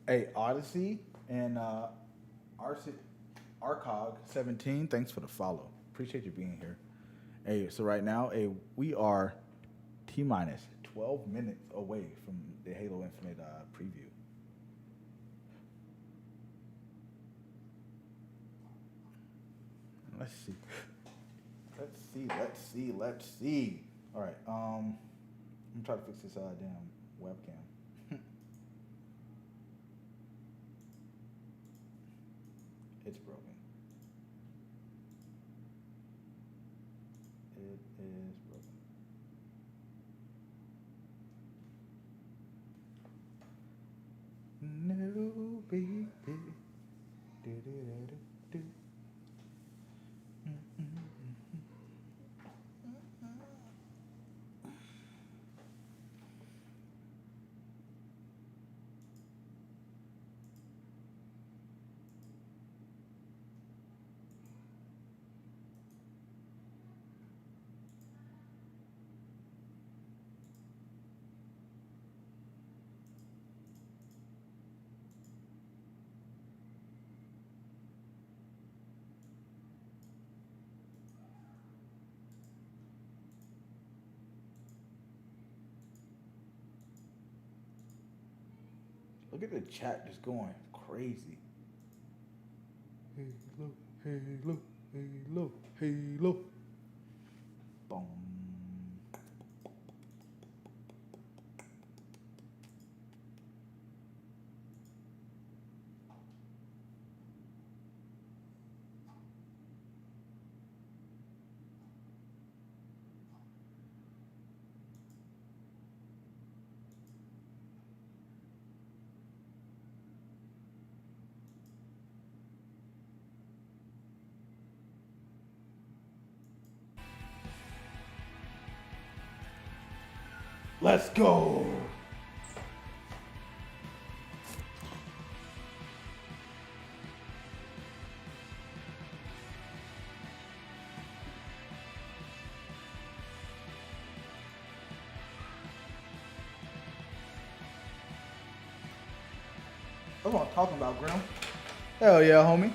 Hey, Odyssey and RC, Arcog 17. Thanks for the follow. Appreciate you being here. Hey, so right now, we are T minus 12 minutes away from the Halo Infinite preview. Let's see. Let's see. All right. I'm trying to fix this damn webcam. It's broken. It is broken. No, baby. Do-do-do-do-do. Look at the chat just going crazy. Halo, Halo, Halo, Halo. Boom. Let's go. That's what I'm talking about, Grim. Hell yeah, homie.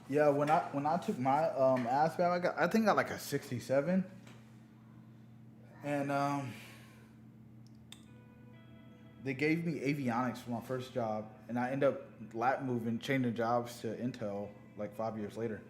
Yeah, when I took my ASVAB, I think I got like a 67, and they gave me avionics for my first job, and I ended up lat moving, changing jobs to Intel like 5 years later.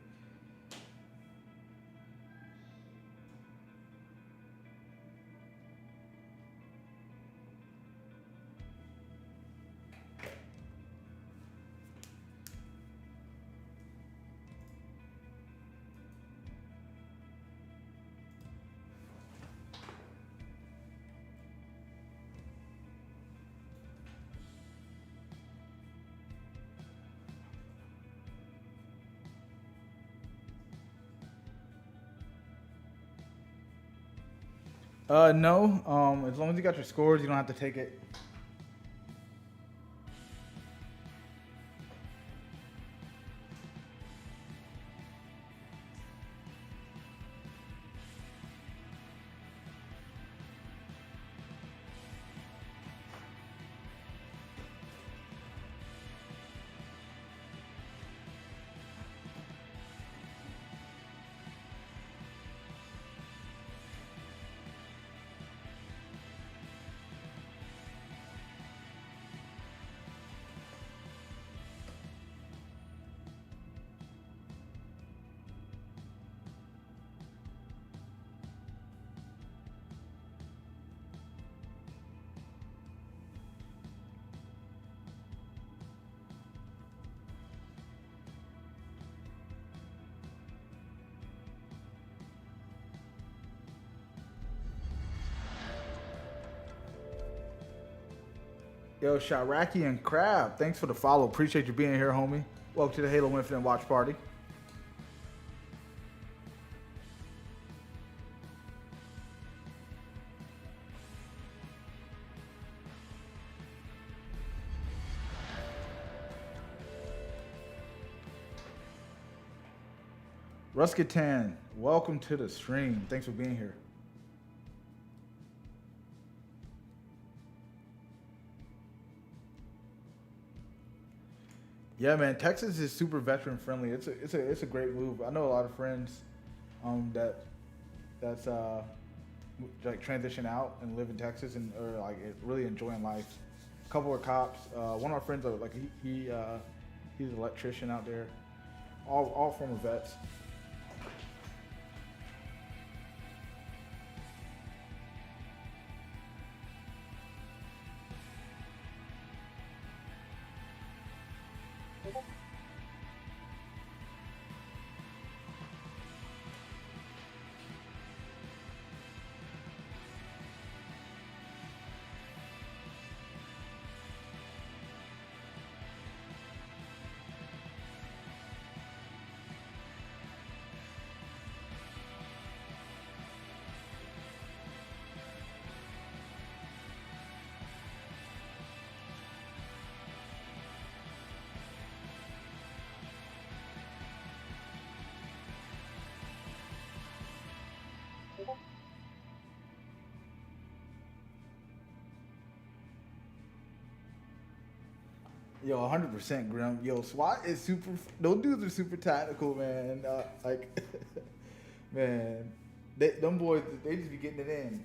No. As long as you got your scores, you don't have to take it. Yo, Shiraki and Crab, thanks for the follow. Appreciate you being here, homie. Welcome to the Halo Infinite Watch Party. Ruskatan, welcome to the stream. Thanks for being here. Yeah, man, Texas is super veteran friendly. It's a great move. I know a lot of friends that's like transition out and live in Texas and are like really enjoying life. A couple are cops. One of our friends, like he's an electrician out there. All former vets. Yo, 100% Grim. Yo, SWAT is super. Those dudes are super tactical, man. Man, them boys, they just be getting it in.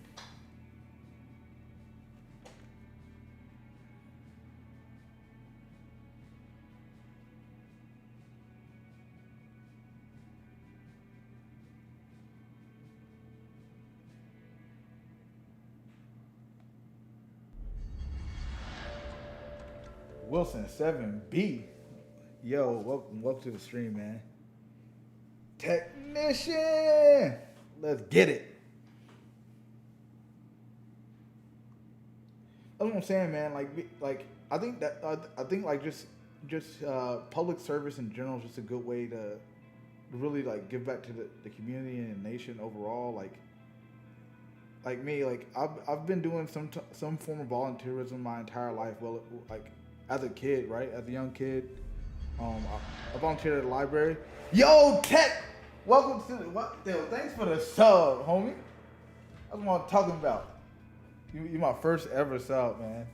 Wilson 7B. Yo, welcome to the stream, man. Technician, let's get it. That's what I'm saying, man. Like I think like just public service in general is just a good way to really like give back to the community and the nation overall. Like me, like I've been doing some form of volunteerism my entire life. Well, like as a kid, right? As a young kid, I volunteered at the library. Yo, Tech, welcome to the what? Yo, thanks for the sub, homie. That's what I'm talking about. You my first ever sub, man.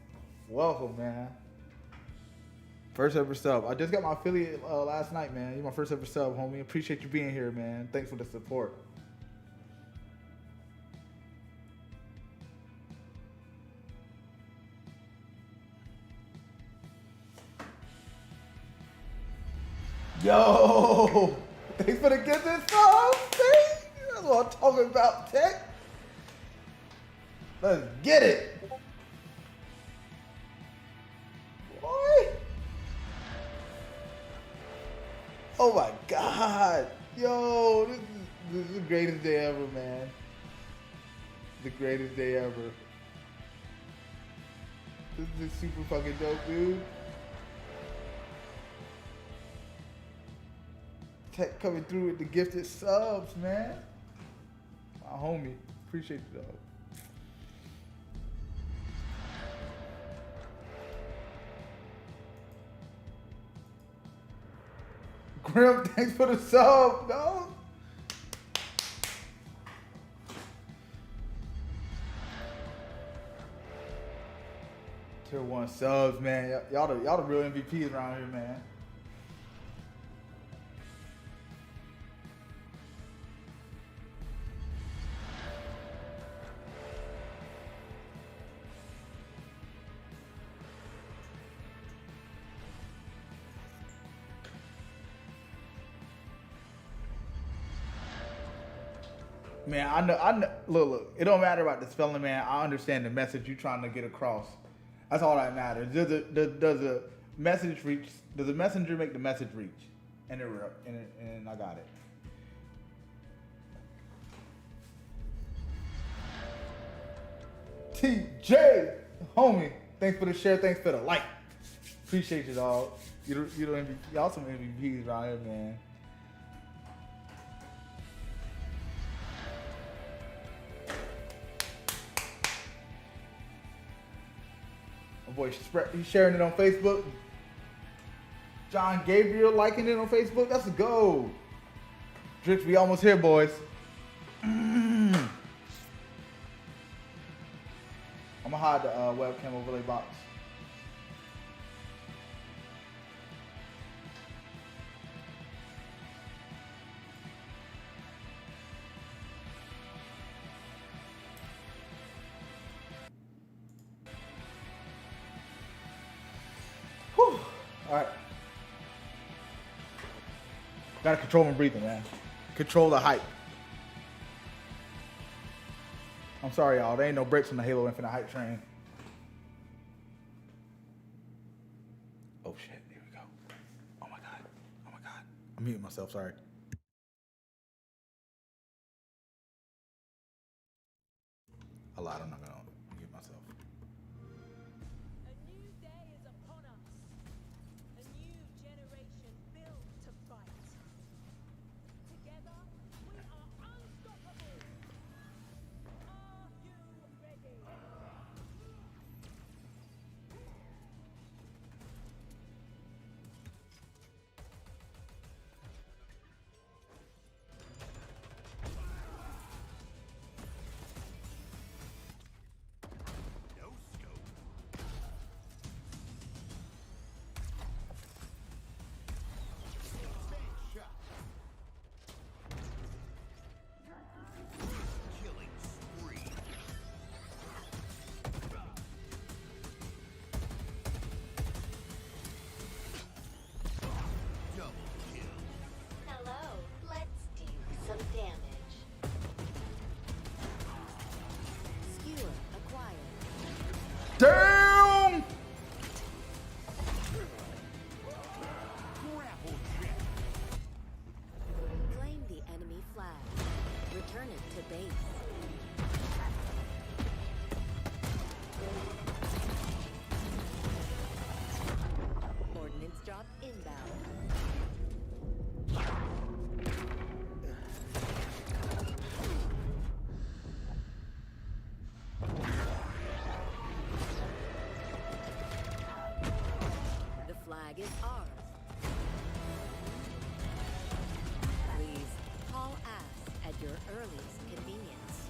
Welcome, man. First ever sub. I just got my affiliate last night, man. You're my first ever sub, homie. Appreciate you being here, man. Thanks for the support. Yo, thanks for the gift and sub, see? That's what I'm talking about, Tech. Let's get it. Boy. Oh my God. Yo, this is the greatest day ever, man. The greatest day ever. This is super fucking dope, dude. Tech coming through with the gifted subs, man. My homie. Appreciate you, dog. Grim, thanks for the sub, dog. Tier 1 subs, man. Y'all the real MVPs around here, man. Man, I know. Look. It don't matter about the spelling, man. I understand the message you're trying to get across. That's all that matters. Does a message reach? Does the messenger make the message reach? And I got it. TJ, homie, Thanks for the share. Thanks for the like. Appreciate you, dog. Y'all some MVPs around here, man. My boy, he's sharing it on Facebook. John Gabriel liking it on Facebook. That's a go. Drix, we almost here, boys. I'm gonna hide the webcam overlay box. Whew. All right. Gotta control my breathing, man. Control the hype. I'm sorry, y'all. There ain't no brakes on the Halo Infinite hype train. Oh, shit. Here we go. Oh, my God. Oh, my God. I'm muting myself. Sorry. I lied. I'm not going to mute myself. A new day is upon us. A new generation built to fight. Together, we are unstoppable. Are you ready? Hello, let's do some damage. Skewer acquired. Damn! Claim the enemy flag. Return it to base. Ordnance drop inbound. The flag is ours. Please haul ass at your earliest convenience.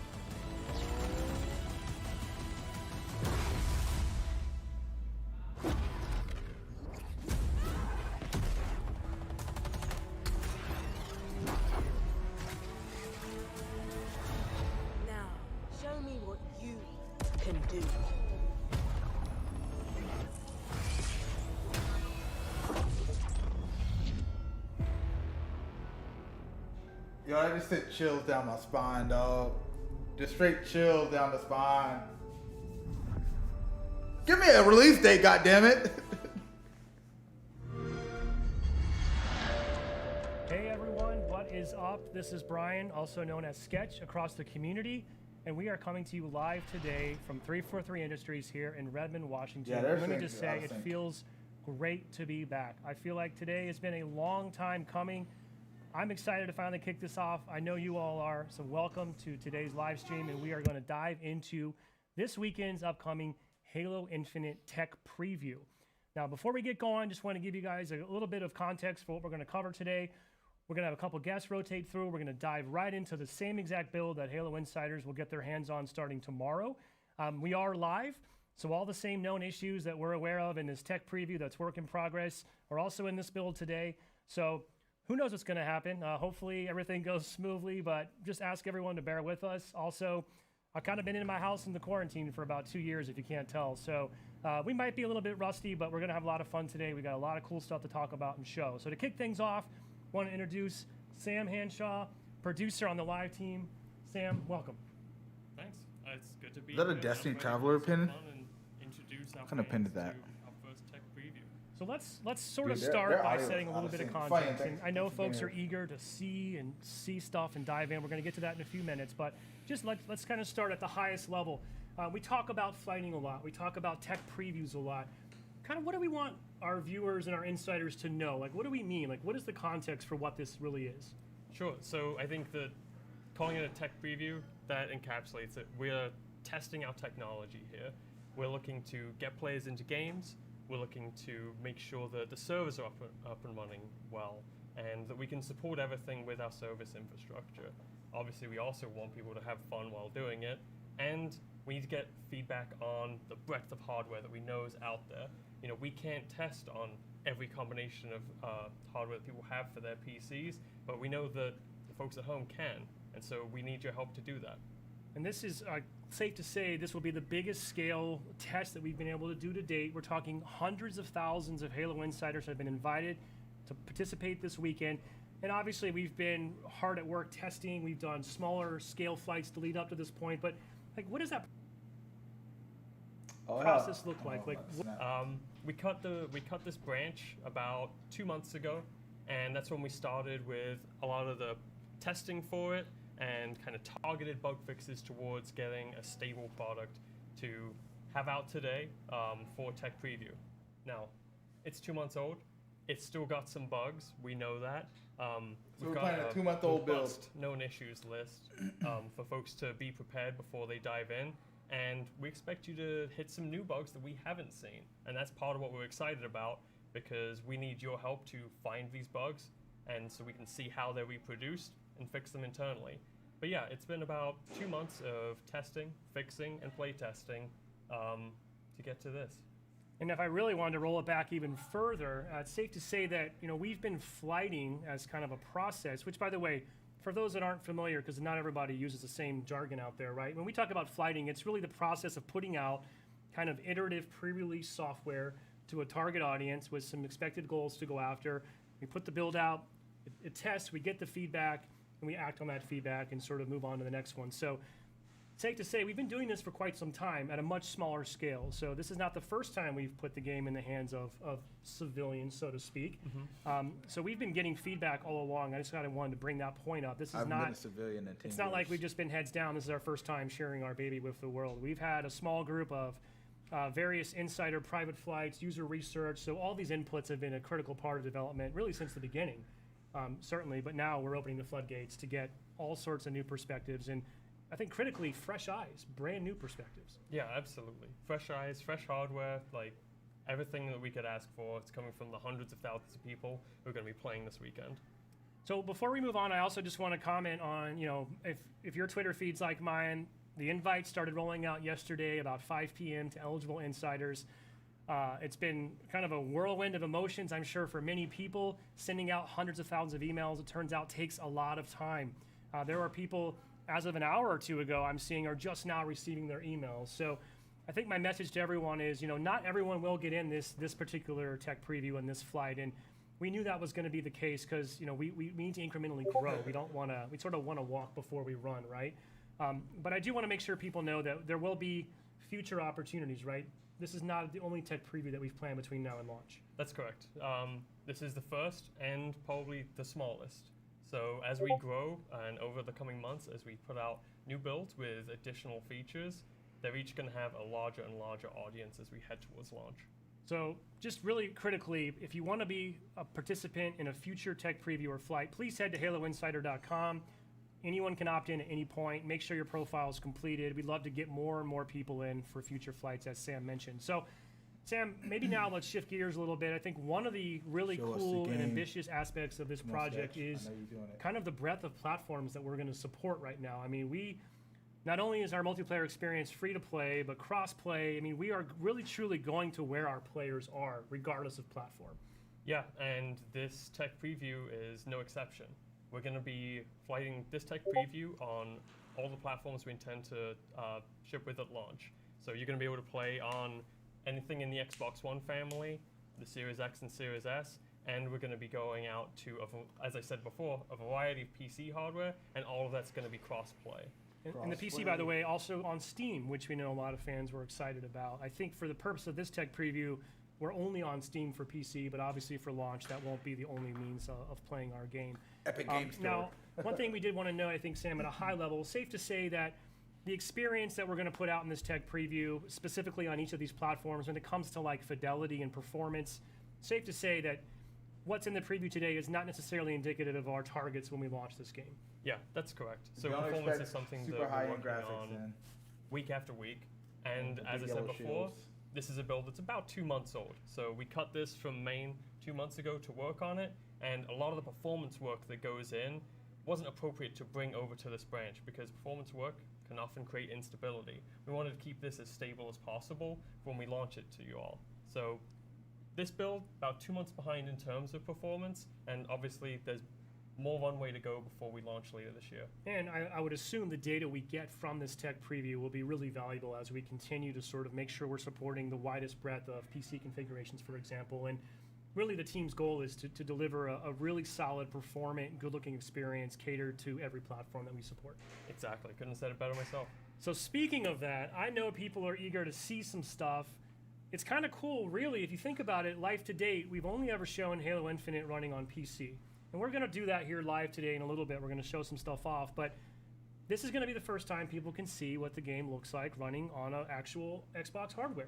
Now, show me what you can do. Yo, I just sent chills down my spine, dog. Just straight chills down the spine. Give me a release date, goddammit. Hey everyone, what is up? This is Brian, also known as Sketch across the community, and we are coming to you live today from 343 Industries here in Redmond, Washington. Yeah, they're Let me synced, just out say of it sync. feels great to be back. I feel like today has been a long time coming. I'm excited to finally kick this off. I know you all are, so welcome to today's live stream, and we are going to dive into this weekend's upcoming Halo Infinite tech preview. Now, before we get going, just want to give you guys a little bit of context for what we're going to cover today. We're going to have a couple guests rotate through. We're going to dive right into the same exact build that Halo Insiders will get their hands on starting tomorrow. We are live, so all the same known issues that we're aware of in this tech preview that's work in progress are also in this build today. So who knows what's going to happen? Hopefully everything goes smoothly, but just ask everyone to bear with us. Also, I've kind of been in my house in the quarantine for about 2 years, if you can't tell. So we might be a little bit rusty, but we're going to have a lot of fun today. We got a lot of cool stuff to talk about and show. So to kick things off, I want to introduce Sam Hanshaw, producer on the live team. Sam, welcome. Thanks. It's good to be Is that a here. Destiny I'm ready Traveler to have some pin? fun and introduce our What kind of pin fans is that? to our first tech preview. So let's sort of Dude, their start by audio is setting a out little of bit of sync. context. Fine, And I know thanks for being folks are here. eager to see stuff and dive in. We're going to get to that in a few minutes, but just let's kind of start at the highest level. We talk about flighting a lot. We talk about tech previews a lot. Kind of what do we want our viewers and our insiders to know? Like, what do we mean? Like, what is the context for what this really is? Sure. So I think that calling it a tech preview, that encapsulates it. We're testing our technology here. We're looking to get players into games. We're looking to make sure that the servers are up and running well, and that we can support everything with our service infrastructure. Obviously, we also want people to have fun while doing it, and we need to get feedback on the breadth of hardware that we know is out there. You know, we can't test on every combination of hardware that people have for their PCs, but we know that the folks at home can, and so we need your help to do that. And this is safe to say this will be the biggest scale test that we've been able to do to date. We're talking hundreds of thousands of Halo insiders have been invited to participate this weekend. And obviously we've been hard at work testing. We've done smaller scale flights to lead up to this point. But like, what does that process look like? Like, We cut this branch about 2 months ago, and that's when we started with a lot of the testing for it and kind of targeted bug fixes towards getting a stable product to have out today for tech preview. Now, it's 2 months old. It's still got some bugs. We know that. we're playing a 2-month-old build. robust known issues list for folks to be prepared before they dive in. And we expect you to hit some new bugs that we haven't seen. And that's part of what we're excited about, because we need your help to find these bugs, and so we can see how they're reproduced and fix them internally. But yeah, it's been about 2 months of testing, fixing, and play testing to get to this. And if I really wanted to roll it back even further, it's safe to say that we've been flighting as kind of a process, which, by the way, for those that aren't familiar, because not everybody uses the same jargon out there, right? When we talk about flighting, it's really the process of putting out kind of iterative pre-release software to a target audience with some expected goals to go after. We put the build out, it tests, we get the feedback, and we act on that feedback and sort of move on to the next one. So safe to say, we've been doing this for quite some time at a much smaller scale. So this is not the first time we've put the game in the hands of civilians, so to speak. So we've been getting feedback all along. I just kind of wanted to bring that point up. This is I've not been a civilian in 10 it's not like years. we've just been heads down. This is our first time sharing our baby with the world. We've had a small group of various insider private flights, user research. So all these inputs have been a critical part of development, really since the beginning, certainly. But now we're opening the floodgates to get all sorts of new perspectives, and I think critically, fresh eyes, brand new perspectives. Yeah, absolutely. Fresh eyes, fresh hardware, like everything that we could ask for. It's coming from the hundreds of thousands of people who are going to be playing this weekend. So before we move on, I also just want to comment on, if your Twitter feed's like mine, the invites started rolling out yesterday about 5 p.m. to eligible insiders. It's been kind of a whirlwind of emotions, I'm sure, for many people. Sending out hundreds of thousands of emails, it turns out, takes a lot of time. There are people, as of an hour or two ago, I'm seeing are just now receiving their emails. So I think my message to everyone is, not everyone will get in this particular tech preview and this flight. And we knew that was going to be the case because, we need to incrementally grow. We sort of want to walk before we run, right? But I do want to make sure people know that there will be future opportunities, right? This is not the only tech preview that we've planned between now and launch. That's correct. This is the first and probably the smallest. So as we grow and over the coming months, as we put out new builds with additional features, they're each going to have a larger and larger audience as we head towards launch. So just really critically, if you want to be a participant in a future tech preview or flight, please head to haloinsider.com. Anyone can opt in at any point. Make sure your profile is completed. We'd love to get more and more people in for future flights, as Sam mentioned. So Sam, maybe now let's shift gears a little bit. I think one of the really Show us the cool and game. ambitious aspects of this project is I know you're doing it. kind of the breadth of platforms that we're going to support right now. I mean, not only is our multiplayer experience free to play, but cross-play. I mean, we are really truly going to where our players are, regardless of platform. Yeah, and this tech preview is no exception. We're going to be flighting this tech preview on all the platforms we intend to ship with at launch. So you're going to be able to play on anything in the Xbox One family, the Series X and Series S, and we're going to be going out to, as I said before, a variety of PC hardware, and all of that's going to be cross-play. And the PC, by the way, also on Steam, which we know a lot of fans were excited about. I think for the purpose of this tech preview, we're only on Steam for PC, but obviously for launch, that won't be the only means of playing our game. Epic Games Store. Now, one thing we did want to know, I think, Sam, at a high level, safe to say that the experience that we're going to put out in this tech preview, specifically on each of these platforms, when it comes to like fidelity and performance, safe to say that what's in the preview today is not necessarily indicative of our targets when we launch this game. Yeah, that's correct. So Don't performance expect is something that super we're high-end working graphics on then. week after week. And The as I big said yellow before, shields. this is a build that's about 2 months old. So we cut this from main 2 months ago to work on it, and a lot of the performance work that goes in wasn't appropriate to bring over to this branch because performance work can often create instability. We wanted to keep this as stable as possible when we launch it to you all. So this build, about 2 months behind in terms of performance, and obviously there's more runway to go before we launch later this year. And I would assume the data we get from this tech preview will be really valuable as we continue to sort of make sure we're supporting the widest breadth of PC configurations, for example. And really the team's goal is to deliver a really solid, performant, good-looking experience catered to every platform that we support. Exactly, couldn't have said it better myself. So speaking of that, I know people are eager to see some stuff. It's kind of cool, really, if you think about it, life to date, we've only ever shown Halo Infinite running on PC. And we're going to do that here live today in a little bit. We're going to show some stuff off, but this is going to be the first time people can see what the game looks like running on an actual Xbox hardware.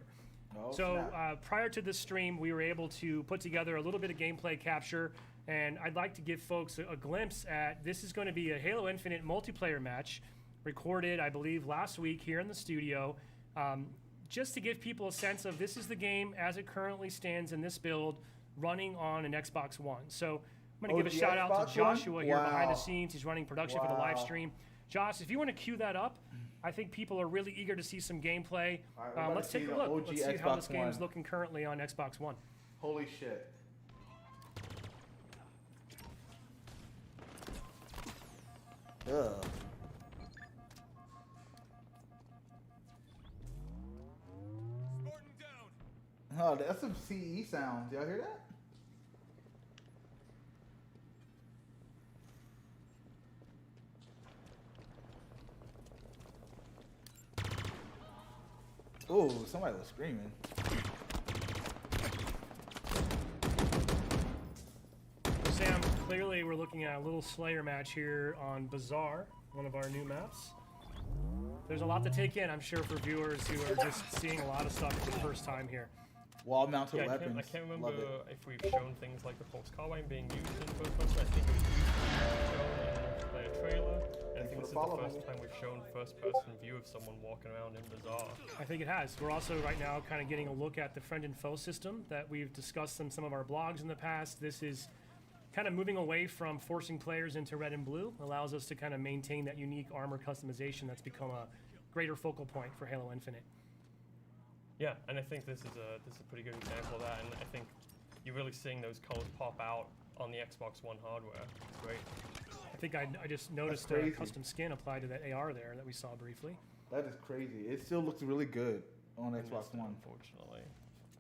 Oh, So snap. prior to this stream, we were able to put together a little bit of gameplay capture, and I'd like to give folks a glimpse at this is going to be a Halo Infinite multiplayer match recorded, I believe, last week here in the studio, just to give people a sense of this is the game as it currently stands in this build running on an Xbox One. So I'm going to give a the shout out Xbox to Joshua One? here behind the Wow. scenes. He's running production for the live Wow. stream. Josh, if you want to cue that up, I think people are really eager to see some gameplay. All right, we're about Let's to see take a the look. OG Let's see how this Xbox game's One. looking currently on Xbox One. Holy shit. Ugh. Oh, that's some CE sounds. Y'all hear that? Oh, somebody was screaming. Sam, clearly we're looking at a little Slayer match here on Bazaar, one of our new maps. There's a lot to take in, I'm sure, for viewers who are just seeing a lot of stuff for the first time here. Wall-mounted Yeah, weapons. I can't remember Love it. if we've shown things like the Pulse Carbine being used in first person. I think it was used shown in a multiplayer trailer. And I think for this is the follow, the first homie. time we've shown first-person view of someone walking around in Bazaar. I think it has. We're also right now kind of getting a look at the friend and foe system that we've discussed in some of our blogs in the past. This is kind of moving away from forcing players into red and blue, allows us to kind of maintain that unique armor customization that's become a greater focal point for Halo Infinite. Yeah, and I think this is a pretty good example of that, and I think you're really seeing those colors pop out on the Xbox One hardware. It's great. I think I just noticed a crazy. custom skin applied to that AR there that we saw briefly. That is crazy. It still looks really good on I Xbox missed it, One. unfortunately.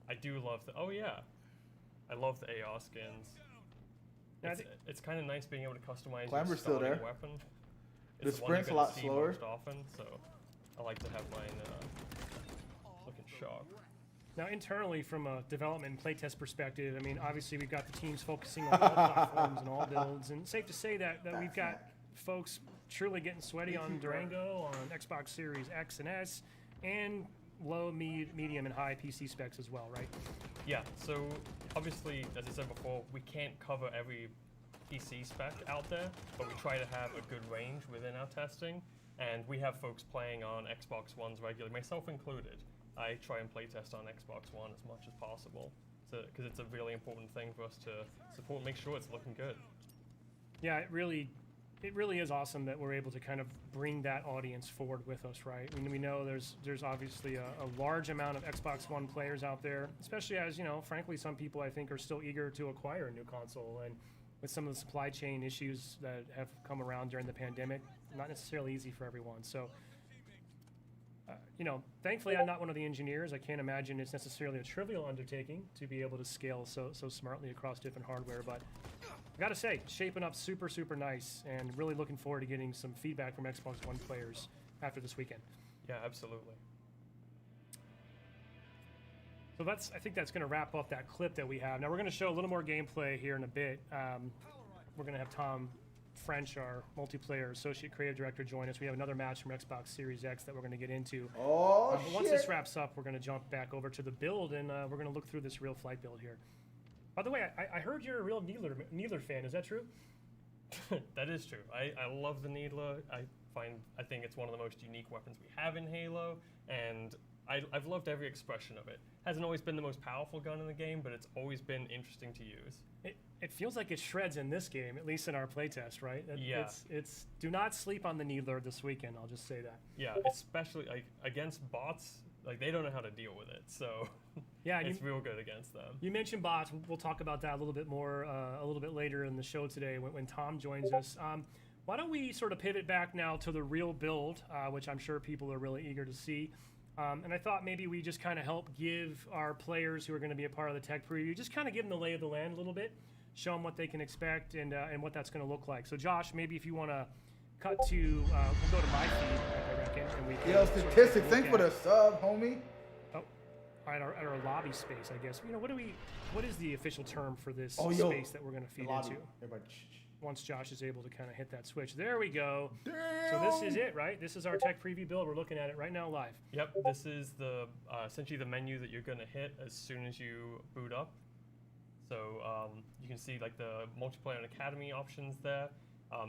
I do love the. Oh yeah, I love the AR skins. Now, I It's, think- it's kind of nice being able to customize Climber's your still starting there. weapon. The It's one you're sprint's a gonna lot see slower. most often, so I like to have mine looking sharp. Now, internally, from a development and playtest perspective, I mean, obviously we've got the teams focusing on all platforms and all builds, and safe to say that we've got folks truly getting sweaty on Durango, on Xbox Series X and S, and low, medium, and high PC specs as well, right? Yeah, so obviously, as I said before, we can't cover every PC spec out there, but we try to have a good range within our testing, and we have folks playing on Xbox Ones regularly, myself included. I try and playtest on Xbox One as much as possible, because it's a really important thing for us to support and make sure it's looking good. Yeah, it really is awesome that we're able to kind of bring that audience forward with us, right? I mean, we know there's obviously a large amount of Xbox One players out there, especially as, you know, frankly, some people I think are still eager to acquire a new console, and with some of the supply chain issues that have come around during the pandemic, not necessarily easy for everyone. So, you know, thankfully I'm not one of the engineers. I can't imagine it's necessarily a trivial undertaking to be able to scale so smartly across different hardware, but I gotta say, shaping up super, super nice, and really looking forward to getting some feedback from Xbox One players after this weekend. Yeah, absolutely. So I think that's gonna wrap up that clip that we have. Now we're gonna show a little more gameplay here in a bit. We're gonna have Tom French, our multiplayer associate creative director, join us. We have another match from Xbox Series X that we're going to get into. Oh, But once this wraps up, we're going to jump back over to the build, and we're going to look through this real flight build here. By the way, I heard you're a real Needler fan. Is that true? That is true. I love the Needler. I think it's one of the most unique weapons we have in Halo, and I've loved every expression of it. Hasn't always been the most powerful gun in the game, but it's always been interesting to use. It feels like it shreds in this game, at least in our playtest, right? Yeah. It's do not sleep on the Needler this weekend. I'll just say that. Yeah, especially like against bots, like they don't know how to deal with it, so Yeah, it's real good against them. You mentioned bots. We'll talk about that a little bit more a little bit later in the show today when Tom joins us. Why don't we sort of pivot back now to the real build, which I'm sure people are really eager to see. And I thought maybe we just kind of help give our players who are going to be a part of the tech preview, just kind of give them the lay of the land a little bit, show them what they can expect and what that's going to look like. So Josh, maybe if you want to cut to, we'll go to my feed, I reckon, and we can Yo, sort of statistics. look Thanks for at- the sub, homie. Oh, at our lobby space, I guess. You know, what is the official term for this Oh, yo, space that we're going to feed Lobby. into? Everybody, Once Josh is able to kind of hit that switch. There we go. Damn. So this is it, right? This is our tech preview build. We're looking at it right now live. Yep, this is the essentially the menu that you're going to hit as soon as you boot up. So you can see like the multiplayer and academy options there.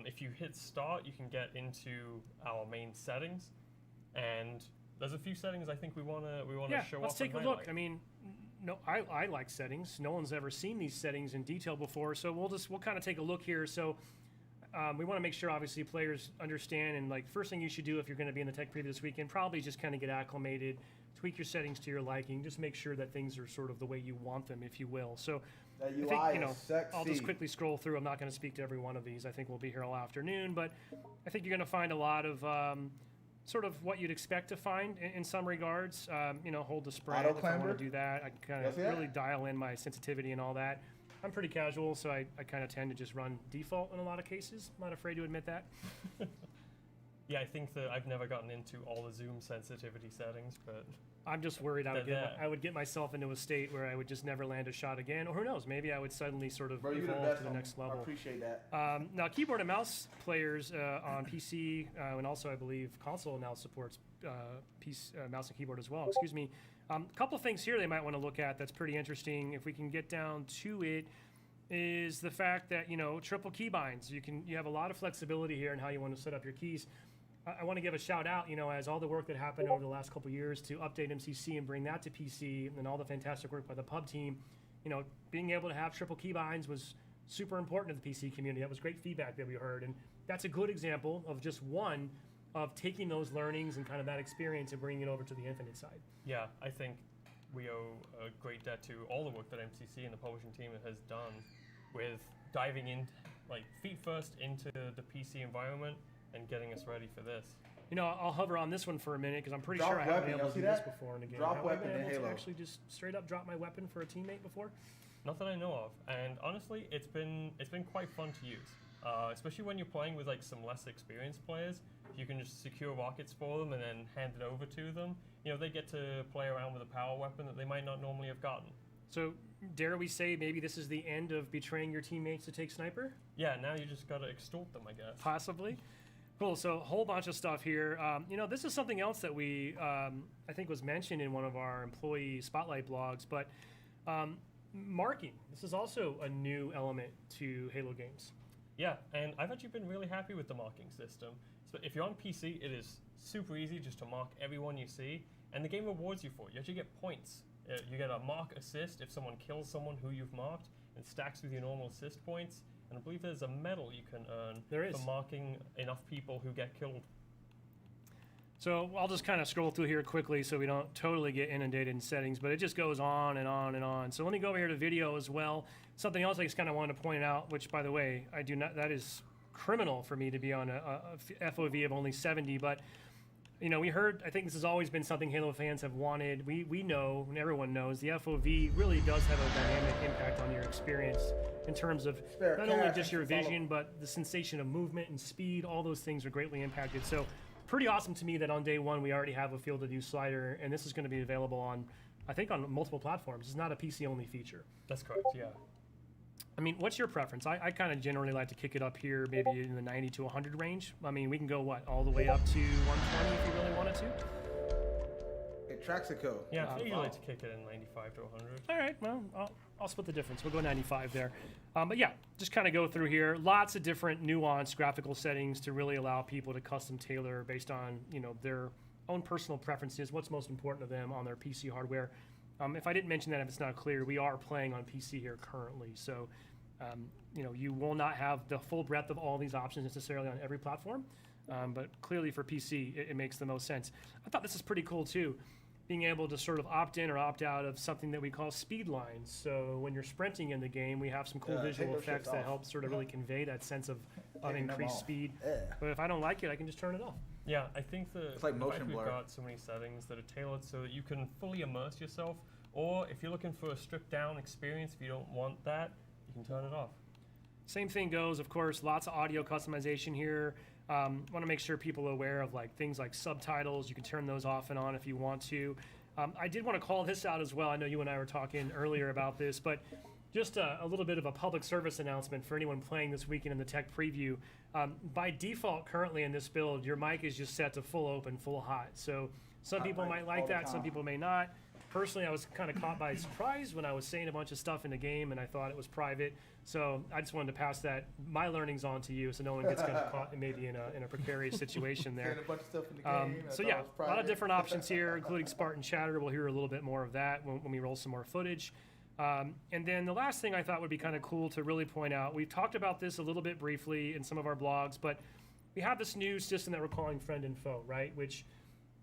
If you hit start, you can get into our main settings, and there's a few settings I think we want to Yeah, show let's off. take a and look. highlight. I mean, no, I like settings. No one's ever seen these settings in detail before, so we'll kind of take a look here. So we want to make sure, obviously, players understand. And like, first thing you should do if you're going to be in the tech preview this weekend, probably just kind of get acclimated, tweak your settings to your liking, just make sure that things are sort of the way you want them, if you will. So That I UI think, is sexy. I'll just quickly scroll through. I'm not going to speak to every one of these. I think we'll be here all afternoon, but I think you're going to find a lot of sort of what you'd expect to find in some regards. Hold the sprint Auto if I want clamber? to do that. I kind You of see that? really dial in my sensitivity and all that. I'm pretty casual, so I kind of tend to just run default in a lot of cases. I'm not afraid to admit that. Yeah, I think that I've never gotten into all the zoom sensitivity settings, but I'm just worried I would, They're there. I would get myself into a state where I would just never land a shot again. Or who knows, maybe I would suddenly sort of Bro, you the evolve best. to the homie. next I level. appreciate that. Now, keyboard and mouse players on PC, and also I believe console now supports mouse and keyboard as well. Excuse me. A couple things here they might want to look at that's pretty interesting. If we can get down to it, is the fact that triple keybinds. You have a lot of flexibility here in how you want to set up your keys. I want to give a shout out, as all the work that happened over the last couple of years to update MCC and bring that to PC, and all the fantastic work by the pub team. Being able to have triple keybinds was super important to the PC community. That was great feedback that we heard, and that's a good example of just one of taking those learnings and kind of that experience and bringing it over to the Infinite side. yeah, I think we owe a great debt to all the work that MCC and the publishing team has done with diving in, like feet first into the PC environment and getting us ready for this. I'll hover on this one for a minute because I'm pretty Drop sure I haven't weapon, been able y'all to do see this that? before in a game. Drop Have I weapon been in able to Halo. actually just straight up drop my weapon for a teammate before? Not that I know of, and honestly, it's been quite fun to use, especially when you're playing with like some less experienced players. If you can just secure rockets for them and then hand it over to them, they get to play around with a power weapon that they might not normally have gotten. So, dare we say maybe this is the end of betraying your teammates to take sniper? Yeah, now you just gotta extort them, I guess. Possibly. Cool. So, a whole bunch of stuff here. This is something else that we, I think, was mentioned in one of our employee spotlight blogs, but marking. This is also a new element to Halo games. Yeah, and I've actually been really happy with the marking system. So if you're on PC, it is super easy just to mark everyone you see, and the game rewards you for it. You actually get points. You get a mark assist if someone kills someone who you've marked, and stacks with your normal assist points. And I believe there's a medal you can earn There is. for marking enough people who get killed. So I'll just kind of scroll through here quickly so we don't totally get inundated in settings, but it just goes on and on and on. So let me go over here to video as well. Something else I just kind of wanted to point out, which by the way, I do not, that is criminal for me to be on a FOV of only 70, but we heard, I think this has always been something Halo fans have wanted. We know, and everyone knows, the FOV really does have a dynamic impact on your experience in terms of Spare not only cash, just your follow. vision, but the sensation of movement and speed. All those things are greatly impacted. So pretty awesome to me that on day one we already have a field of view slider, and this is going to be available on, I think, on multiple platforms. It's not a PC only feature. That's correct, yeah. I mean, what's your preference? I kind of generally like to kick it up here, maybe in the 90 to 100 range. I mean, we can go, what, all the way up to 120 if you really wanted to? Hey, Traxico. Yeah, I think you like to kick it in 95 to 100. All right, well, I'll split the difference. We'll go 95 there. But yeah, just kind of go through here. Lots of different nuanced graphical settings to really allow people to custom tailor based on, you know, their own personal preferences, what's most important to them on their PC hardware. If I didn't mention that, if it's not clear, we are playing on PC here currently. So, you know, you will not have the full breadth of all these options necessarily on every platform. But clearly for PC, it makes the most sense. I thought this is pretty cool too, being able to sort of opt in or opt out of something that we call speed lines. So when you're sprinting in the game, we have some cool visual take those effects shits that off. help sort of really convey that sense of Taking them increased off. speed. Yeah. But if I don't like it, I can just turn it off. Yeah, I think It's like the motion fact we've blur. got so many settings that are tailored so that you can fully immerse yourself, or if you're looking for a stripped down experience, if you don't want that, you can turn it off. Same thing goes, of course, lots of audio customization here. Want to make sure people are aware of like things like subtitles. You can turn those off and on if you want to. I did want to call this out as well. I know you and I were talking earlier about this, but just a little bit of a public service announcement for anyone playing this weekend in the tech preview. By default, currently in this build, your mic is just set to full open, full hot. So some people might like that, some people may not. Personally, I was kind of caught by surprise when I was saying a bunch of stuff in the game and I thought it was private. So I just wanted to pass my learnings on to you so no one gets kind of caught maybe in a precarious situation there. Saying a bunch of stuff in the game. I So thought yeah, it was a lot of private. different options here, including Spartan Chatter. We'll hear a little bit more of that when we roll some more footage. And then the last thing I thought would be kind of cool to really point out, we've talked about this a little bit briefly in some of our blogs, but we have this new system that we're calling Friend and Foe, right? Which,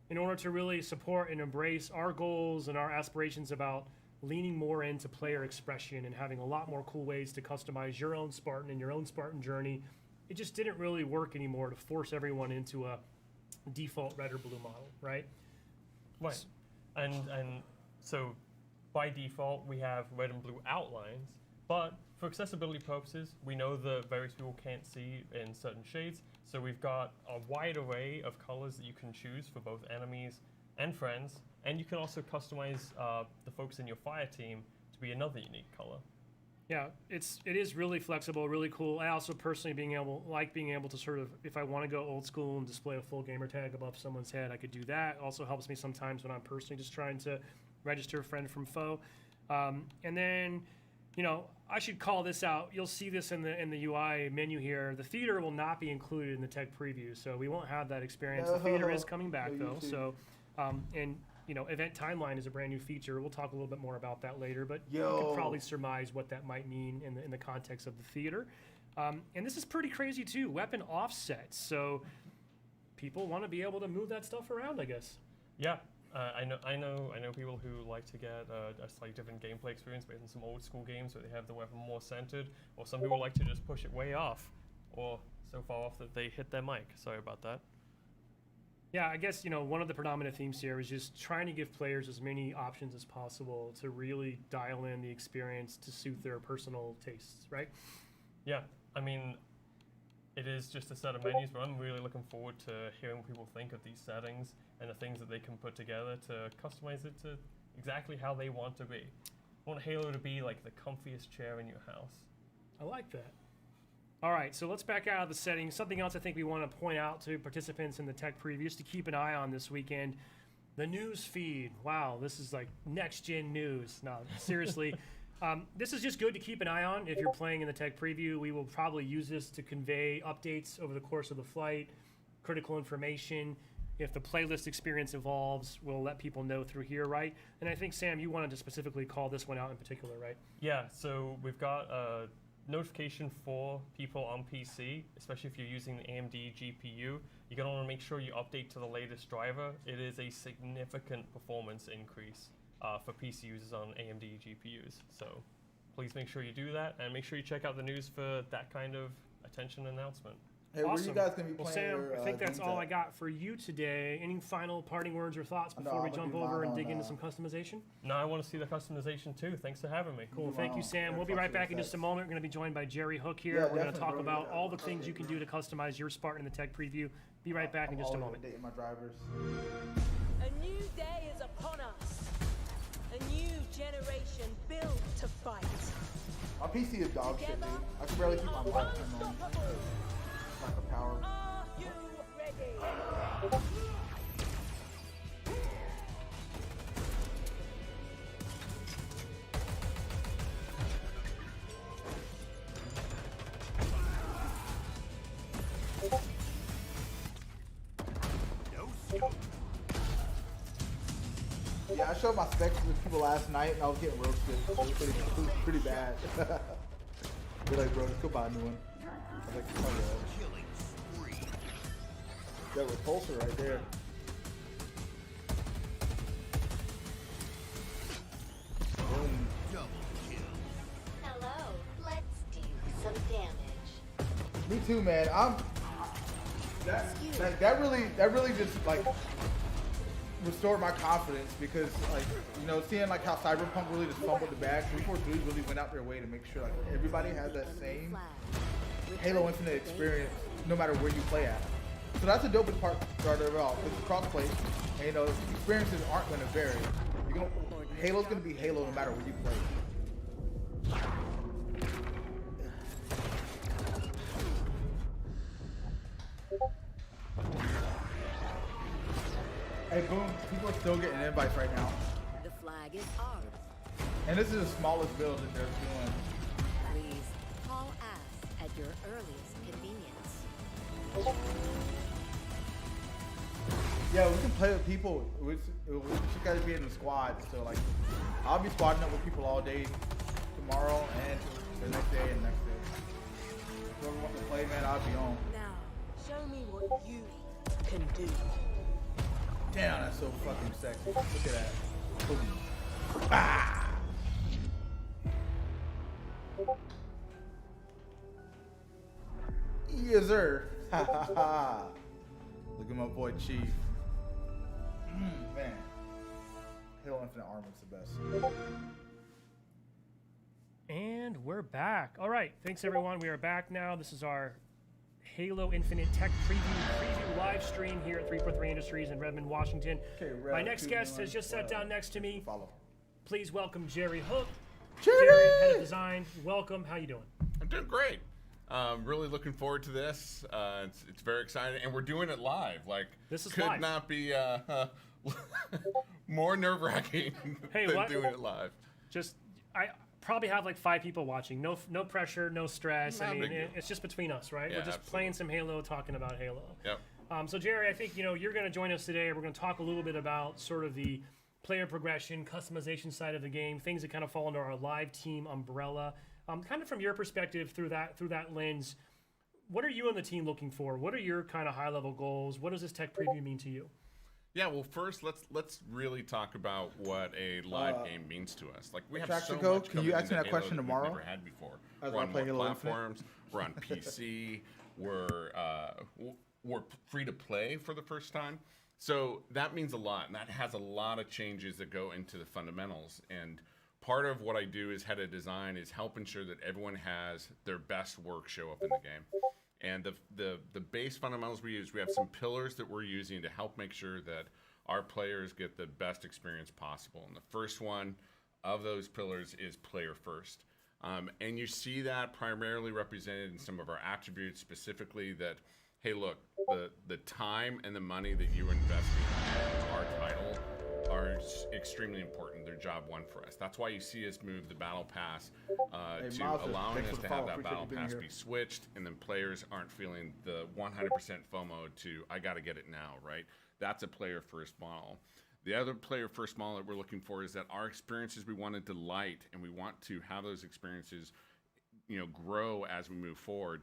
in order to really support and embrace our goals and our aspirations about leaning more into player expression and having a lot more cool ways to customize your own Spartan and your own Spartan journey, it just didn't really work anymore to force everyone into a default red or blue model, right? Right. And so by default, we have red and blue outlines, but for accessibility purposes, we know that various people can't see in certain shades, so we've got a wide array of colors that you can choose for both enemies and friends, and you can also customize the folks in your fire team to be another unique color. Yeah, it is really flexible, really cool. I also personally being able to sort of, if I want to go old school and display a full gamer tag above someone's head, I could do that. Also helps me sometimes when I'm personally just trying to register a friend from foe. And then, you know, I should call this out. You'll see this in the UI menu here. The theater will not be included in the tech preview, so we won't have that experience. The theater is coming back No, though. you see. So, and you know, event timeline is a brand new feature. We'll talk a little bit more about that later, but you Yo. could probably surmise what that might mean in the context of the theater. And this is pretty crazy too. Weapon offsets, so people want to be able to move that stuff around, I guess. Yeah, I know people who like to get a slightly different gameplay experience based on some old school games where they have the weapon more centered, or some people like to just push it way off, or so far off that they hit their mic. Sorry about that. Yeah, I guess, you know, one of the predominant themes here is just trying to give players as many options as possible to really dial in the experience to suit their personal tastes, right? Yeah, I mean, it is just a set of menus, but I'm really looking forward to hearing what people think of these settings and the things that they can put together to customize it to exactly how they want to be. I want Halo to be like the comfiest chair in your house. I like that. All right, so let's back out of the settings. Something else I think we want to point out to participants in the tech previews to keep an eye on this weekend. The news feed. Wow, this is like next-gen news. No, seriously. This is just good to keep an eye on if you're playing in the tech preview. We will probably use this to convey updates over the course of the flight, critical information. If the playlist experience evolves, we'll let people know through here, right? And I think, Sam, you wanted to specifically call this one out in particular, right? Yeah, so we've got a notification for people on PC, especially if you're using the AMD GPU. You're going to want to make sure you update to the latest driver. It is a significant performance increase for PC users on AMD GPUs. So please make sure you do that, and make sure you check out the news for that kind of attention announcement. Hey, where you guys gonna be Well, playing Sam, your, I think that's games all at? I got for you today. Any final parting words or thoughts No, before we I'm gonna jump do over mine and on, dig into some customization? Now I want to see the customization too. Thanks for having me. Cool. do Thank you, mine on Sam. We'll be Air right Force back in just a Effects. moment. We're going to be joined by Jerry Hook here. Yeah, We're going to definitely, talk bro. about all the things you can do to customize your Spartan in the tech preview. Be right back in just a I'm moment. always updating my drivers. A new day is upon us. A new generation built to fight. My PC is dog shit, dude. I can barely keep my mic turned on. Like a power. Are you ready? Yeah, I showed my specs to people last night and I was getting roasted. It was pretty bad. They're like, bro, just go buy a new one. I was like, oh yeah. That repulsor right there. Boom. Hello. Let's do some damage. Me too, man. That really just like restored my confidence because like seeing like how Cyberpunk really just fumbled the bag. 343 really went out their way to make sure like everybody has that same Halo Infinite experience no matter where you play at. So that's the dopest part of it all. It's cross-play, and experiences aren't going to vary. Halo's going to be Halo no matter where you play. Hey, boom! People are still getting invites right now, The flag is ours. and this is the smallest build that they're doing. Please call us at your earliest convenience. Yeah, we can play with people. We just gotta be in the squad. So like, I'll be squadding up with people all day tomorrow and the next day and next day. Whoever wants to play, man, I'll be on. Now, show me what you can do. Damn, that's so fucking sexy. Look at that. Boom. Ah! Yes, sir. Ha ha ha. Look at my boy Chief. Man. Halo Infinite Armor's the best. And we're back. All right, thanks everyone. We are back now. This is our Halo Infinite Tech preview live stream here at 343 Industries in Redmond, Washington. Okay, My next guest has just sat down next to me. Follow. Please welcome Jerry Hook. Jerry! Head of Design. Welcome. How you doing? I'm doing great. Really looking forward to this. It's very exciting, and we're doing it live. Like, This is could live. not be more nerve-wracking Hey, than what? doing it live. I probably have like 5 people watching. No pressure, no stress. Not I a mean, big deal. it's just between us, right? Yeah, We're just playing some Halo, talking about Halo. Yep. So Jerry, I think you're going to join us today. We're going to talk a little bit about sort of the player progression, customization side of the game, things that kind of fall under our live team umbrella. Kind of from your perspective through that lens, what are you and the team looking for? What are your kind of high level goals? What does this tech preview mean to you? Yeah. Well, first let's really talk about what a live game means to us. Like, we have so Traxico, much can you coming ask me into that Halo question that we've tomorrow? never had before. As We're I on play more Halo Infinite? platforms. We're on PC. We're free to play for the first time. So that means a lot, and that has a lot of changes that go into the fundamentals. And part of what I do as head of design is help ensure that everyone has their best work show up in the game. And the base fundamentals we use, we have some pillars that we're using to help make sure that our players get the best experience possible. And the first one of those pillars is player first. And you see that primarily represented in some of our attributes, specifically that, hey, look, the time and the money that you are investing in our title are extremely important. They're job one for us. That's why you see us move the battle pass Hey, to Miles, allowing thanks us for to the have follow. that Appreciate battle you being pass here. be switched, and then players aren't feeling the 100% FOMO to, I got to get it now, right? That's a player first model. The other player first model that we're looking for is that our experiences, we want to delight, and we want to have those experiences, grow as we move forward.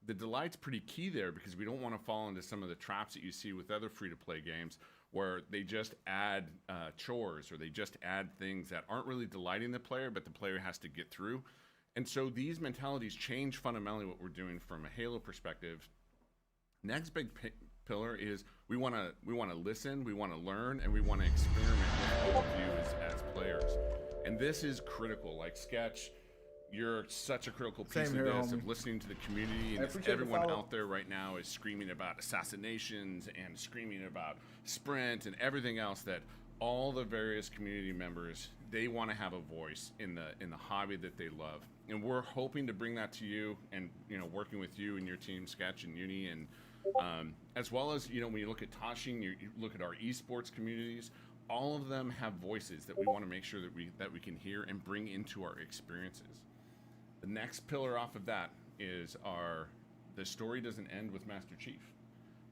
The delight's pretty key there because we don't want to fall into some of the traps that you see with other free-to-play games where they just add chores or they just add things that aren't really delighting the player, but the player has to get through. And so these mentalities change fundamentally what we're doing from a Halo perspective. Next big pillar is we want to listen, we want to learn, and we want to experiment with all of you as players. And this is critical. Like, Sketch, you're such a critical piece Same of here, this, homie. of listening to the community. I And appreciate the everyone follow. out there right now is screaming about assassinations and screaming about sprint and everything else that all the various community members, they want to have a voice in the hobby that they love, and we're hoping to bring that to you, and working with you and your team, Sketch and Uni, and as well as when you look at Toshing, you look at our esports communities. All of them have voices that we want to make sure that we can hear and bring into our experiences. The next pillar off of that is the story doesn't end with Master Chief.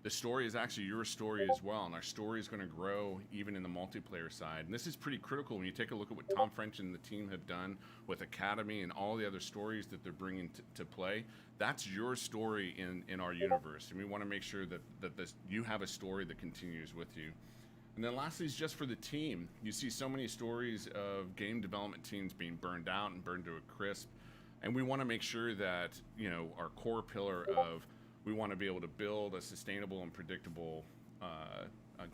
The story is actually your story as well, and our story is going to grow even in the multiplayer side. And this is pretty critical when you take a look at what Tom French and the team have done with Academy and all the other stories that they're bringing to play. That's your story in our universe, and we want to make sure that you have a story that continues with you. And then lastly is just for the team. You see so many stories of game development teams being burned out and burned to a crisp, and we want to make sure that our core pillar of we want to be able to build a sustainable and predictable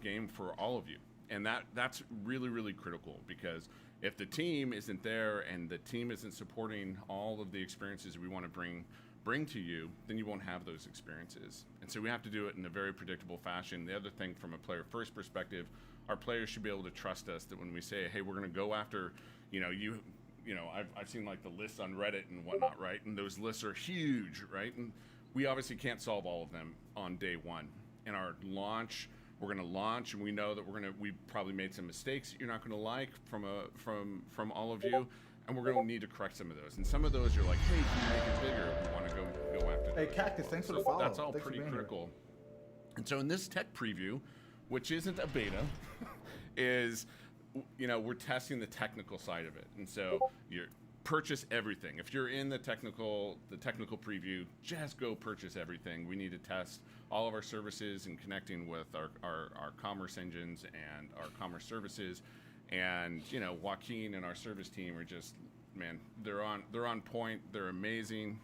game for all of you. And that's really, really critical, because if the team isn't there and the team isn't supporting all of the experiences we want to bring to you, then you won't have those experiences. And so we have to do it in a very predictable fashion. The other thing, from a player first perspective, our players should be able to trust us that when we say, hey, we're going to go after, I've seen like the lists on Reddit and whatnot, right? And those lists are huge, right? And we obviously can't solve all of them on day one. In our launch, we're going to launch, and we know that we probably made some mistakes that you're not going to like from all of you, and we're going to need to correct some of those. And some of those you're like, hey, can you make it bigger? We want to go after those. Hey, Cactus, thanks for the follow. That's all Thanks for pretty being critical. And so in this tech preview, which isn't a beta, is we're testing the technical side of it. And so you're purchase everything. If you're in the technical preview, just go purchase everything. We need to test all of our services and connecting with our commerce engines and our commerce services. And Joaquin and our service team are just, man, they're on point. They're amazing,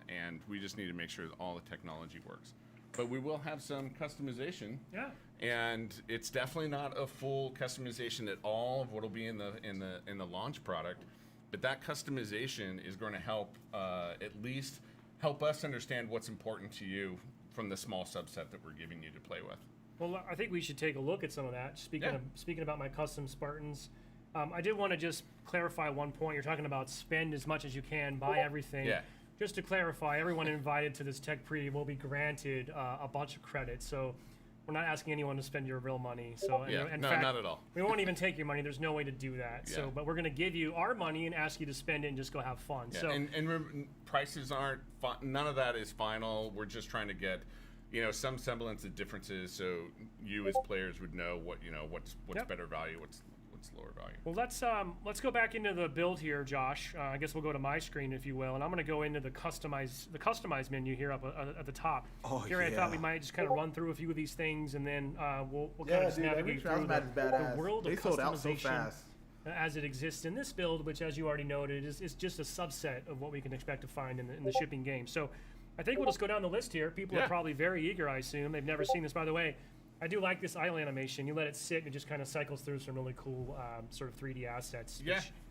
and we just need to make sure that all the technology works. But we will have some customization. Yeah. And it's definitely not a full customization at all of what'll be in the launch product. But that customization is going to help at least help us understand what's important to you from the small subset that we're giving you to play with. Well, I think we should take a look at some of that. Speaking about my custom Spartans, I did want to just clarify one point. You're talking about spend as much as you can, buy everything. Yeah. Just to clarify, everyone invited to this tech preview will be granted a bunch of credits. So we're not asking anyone to spend your real money. So in fact, not at all. We won't even take your money. There's no way to do that. Yeah. So, but we're going to give you our money and ask you to spend it and just go have fun. Yeah. So and prices aren't none of that is final. We're just trying to get some semblance of differences, so you as players would know what's better value, what's lower value. Well, let's go back into the build here, Josh. I guess we'll go to my screen, if you will, and I'm going to go into the customize menu here up at the top. Oh, here, I thought we might just kind of run through a few of these things, and then we'll kind of just navigate through the world of customization as it exists in this build, which, as you already noted, is just a subset of what we can expect to find in the shipping game. So I think we'll just go down the list here. People are probably very eager, I assume. They've never seen this. By the way, I do like this idle animation. You let it sit and it just kind of cycles through some really cool sort of 3D assets.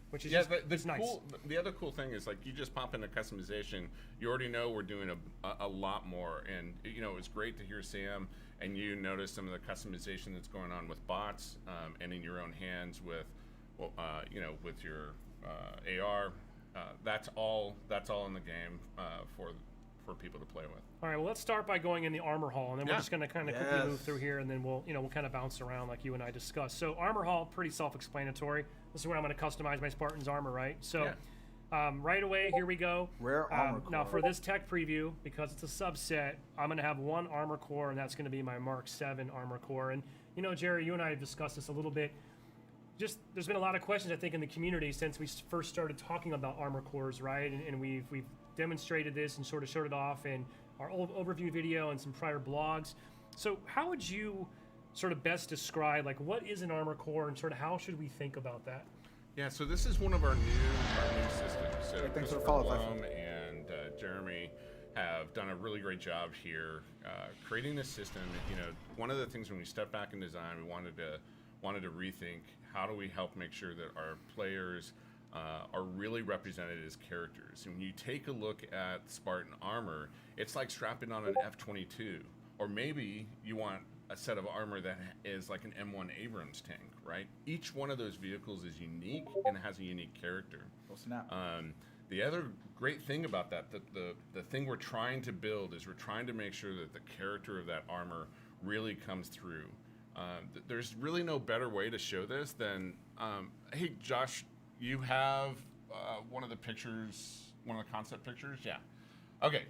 Which is just nice. The other cool thing is, like, you just pop into customization. You already know we're doing a lot more. And, it's great to hear Sam and you notice some of the customization that's going on with bots and in your own hands with, with your AR. That's all in the game for people to play with. All right, well, let's start by going in the armor hall, and then we're just going to kind of quickly move through here, and then we'll kind of bounce around like you and I discussed. So armor hall, pretty self-explanatory. This is where I'm going to customize my Spartan's armor, right? So right away, here we go. Rare armor core. Now for this tech preview, because it's a subset, I'm going to have one armor core, and that's going to be my Mark 7 armor core. And Jerry, you and I have discussed this a little bit. Just there's been a lot of questions, I think, in the community since we first started talking about armor cores, right? And we've demonstrated this and sort of showed it off in our old overview video and some prior blogs. So how would you sort of best describe, like, what is an armor core and sort of how should we think about that? Yeah, so this is one of our new systems. So thanks for the follow-up. And Jeremy have done a really great job here creating this system. One of the things when we stepped back in design, we wanted to rethink how do we help make sure that our players are really represented as characters. And when you take a look at Spartan armor, it's like strapping on an F-22, or maybe you want a set of armor that is like an M1 Abrams tank, right? Each one of those vehicles is unique and has a unique character. Oh, snap. The other great thing about that, the thing we're trying to build is we're trying to make sure that the character of that armor really comes through. There's really no better way to show this than, hey, Josh, you have one of the pictures, one of the concept pictures? Yeah. Okay.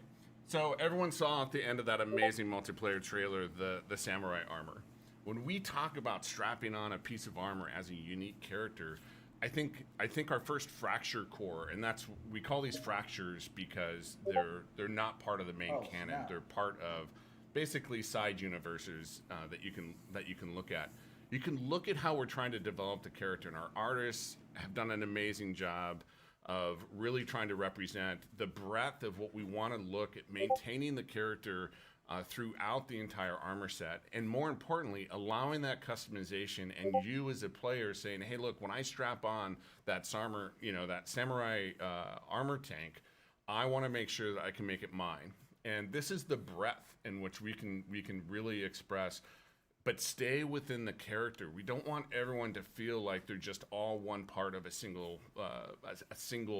So everyone saw at the end of that amazing multiplayer trailer the samurai armor. When we talk about strapping on a piece of armor as a unique character, I think our first fracture core, and we call these fractures because they're not part of the main canon. Snap. They're part of basically side universes that you can look at. You can look at how we're trying to develop the character, and our artists have done an amazing job of really trying to represent the breadth of what we want to look at, maintaining the character throughout the entire armor set, and more importantly, allowing that customization and you as a player saying, "Hey, look, when I strap on that samurai armor tank, I want to make sure that I can make it mine." And this is the breadth in which we can really express, but stay within the character. We don't want everyone to feel like they're just all one part of a single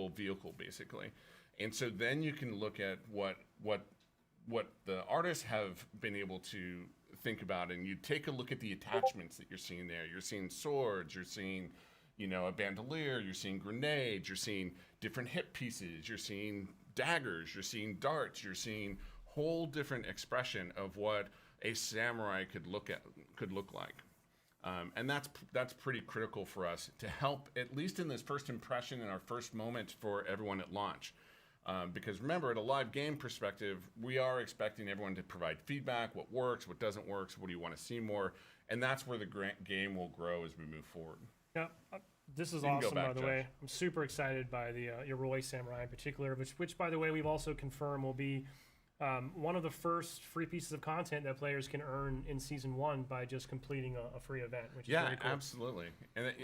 vehicle, basically. And so then you can look at what the artists have been able to think about, and you take a look at the attachments that you're seeing there. You're seeing swords, you're seeing, a bandolier, you're seeing grenades, you're seeing different hip pieces, you're seeing daggers, you're seeing darts, you're seeing whole different expression of what a samurai could look like. And that's pretty critical for us to help, at least in this first impression and our first moment for everyone at launch. Because remember, at a live game perspective, we are expecting everyone to provide feedback, what works, what doesn't work, what do you want to see more, and that's where the game will grow as we move forward. Yeah, this is You can go awesome, back, by the Josh. way. I'm super excited by the Yoroi Samurai in particular, which, by the way, we've also confirmed will be one of the first free pieces of content that players can earn in Season 1 by just completing a free event, which is Yeah, very cool. absolutely.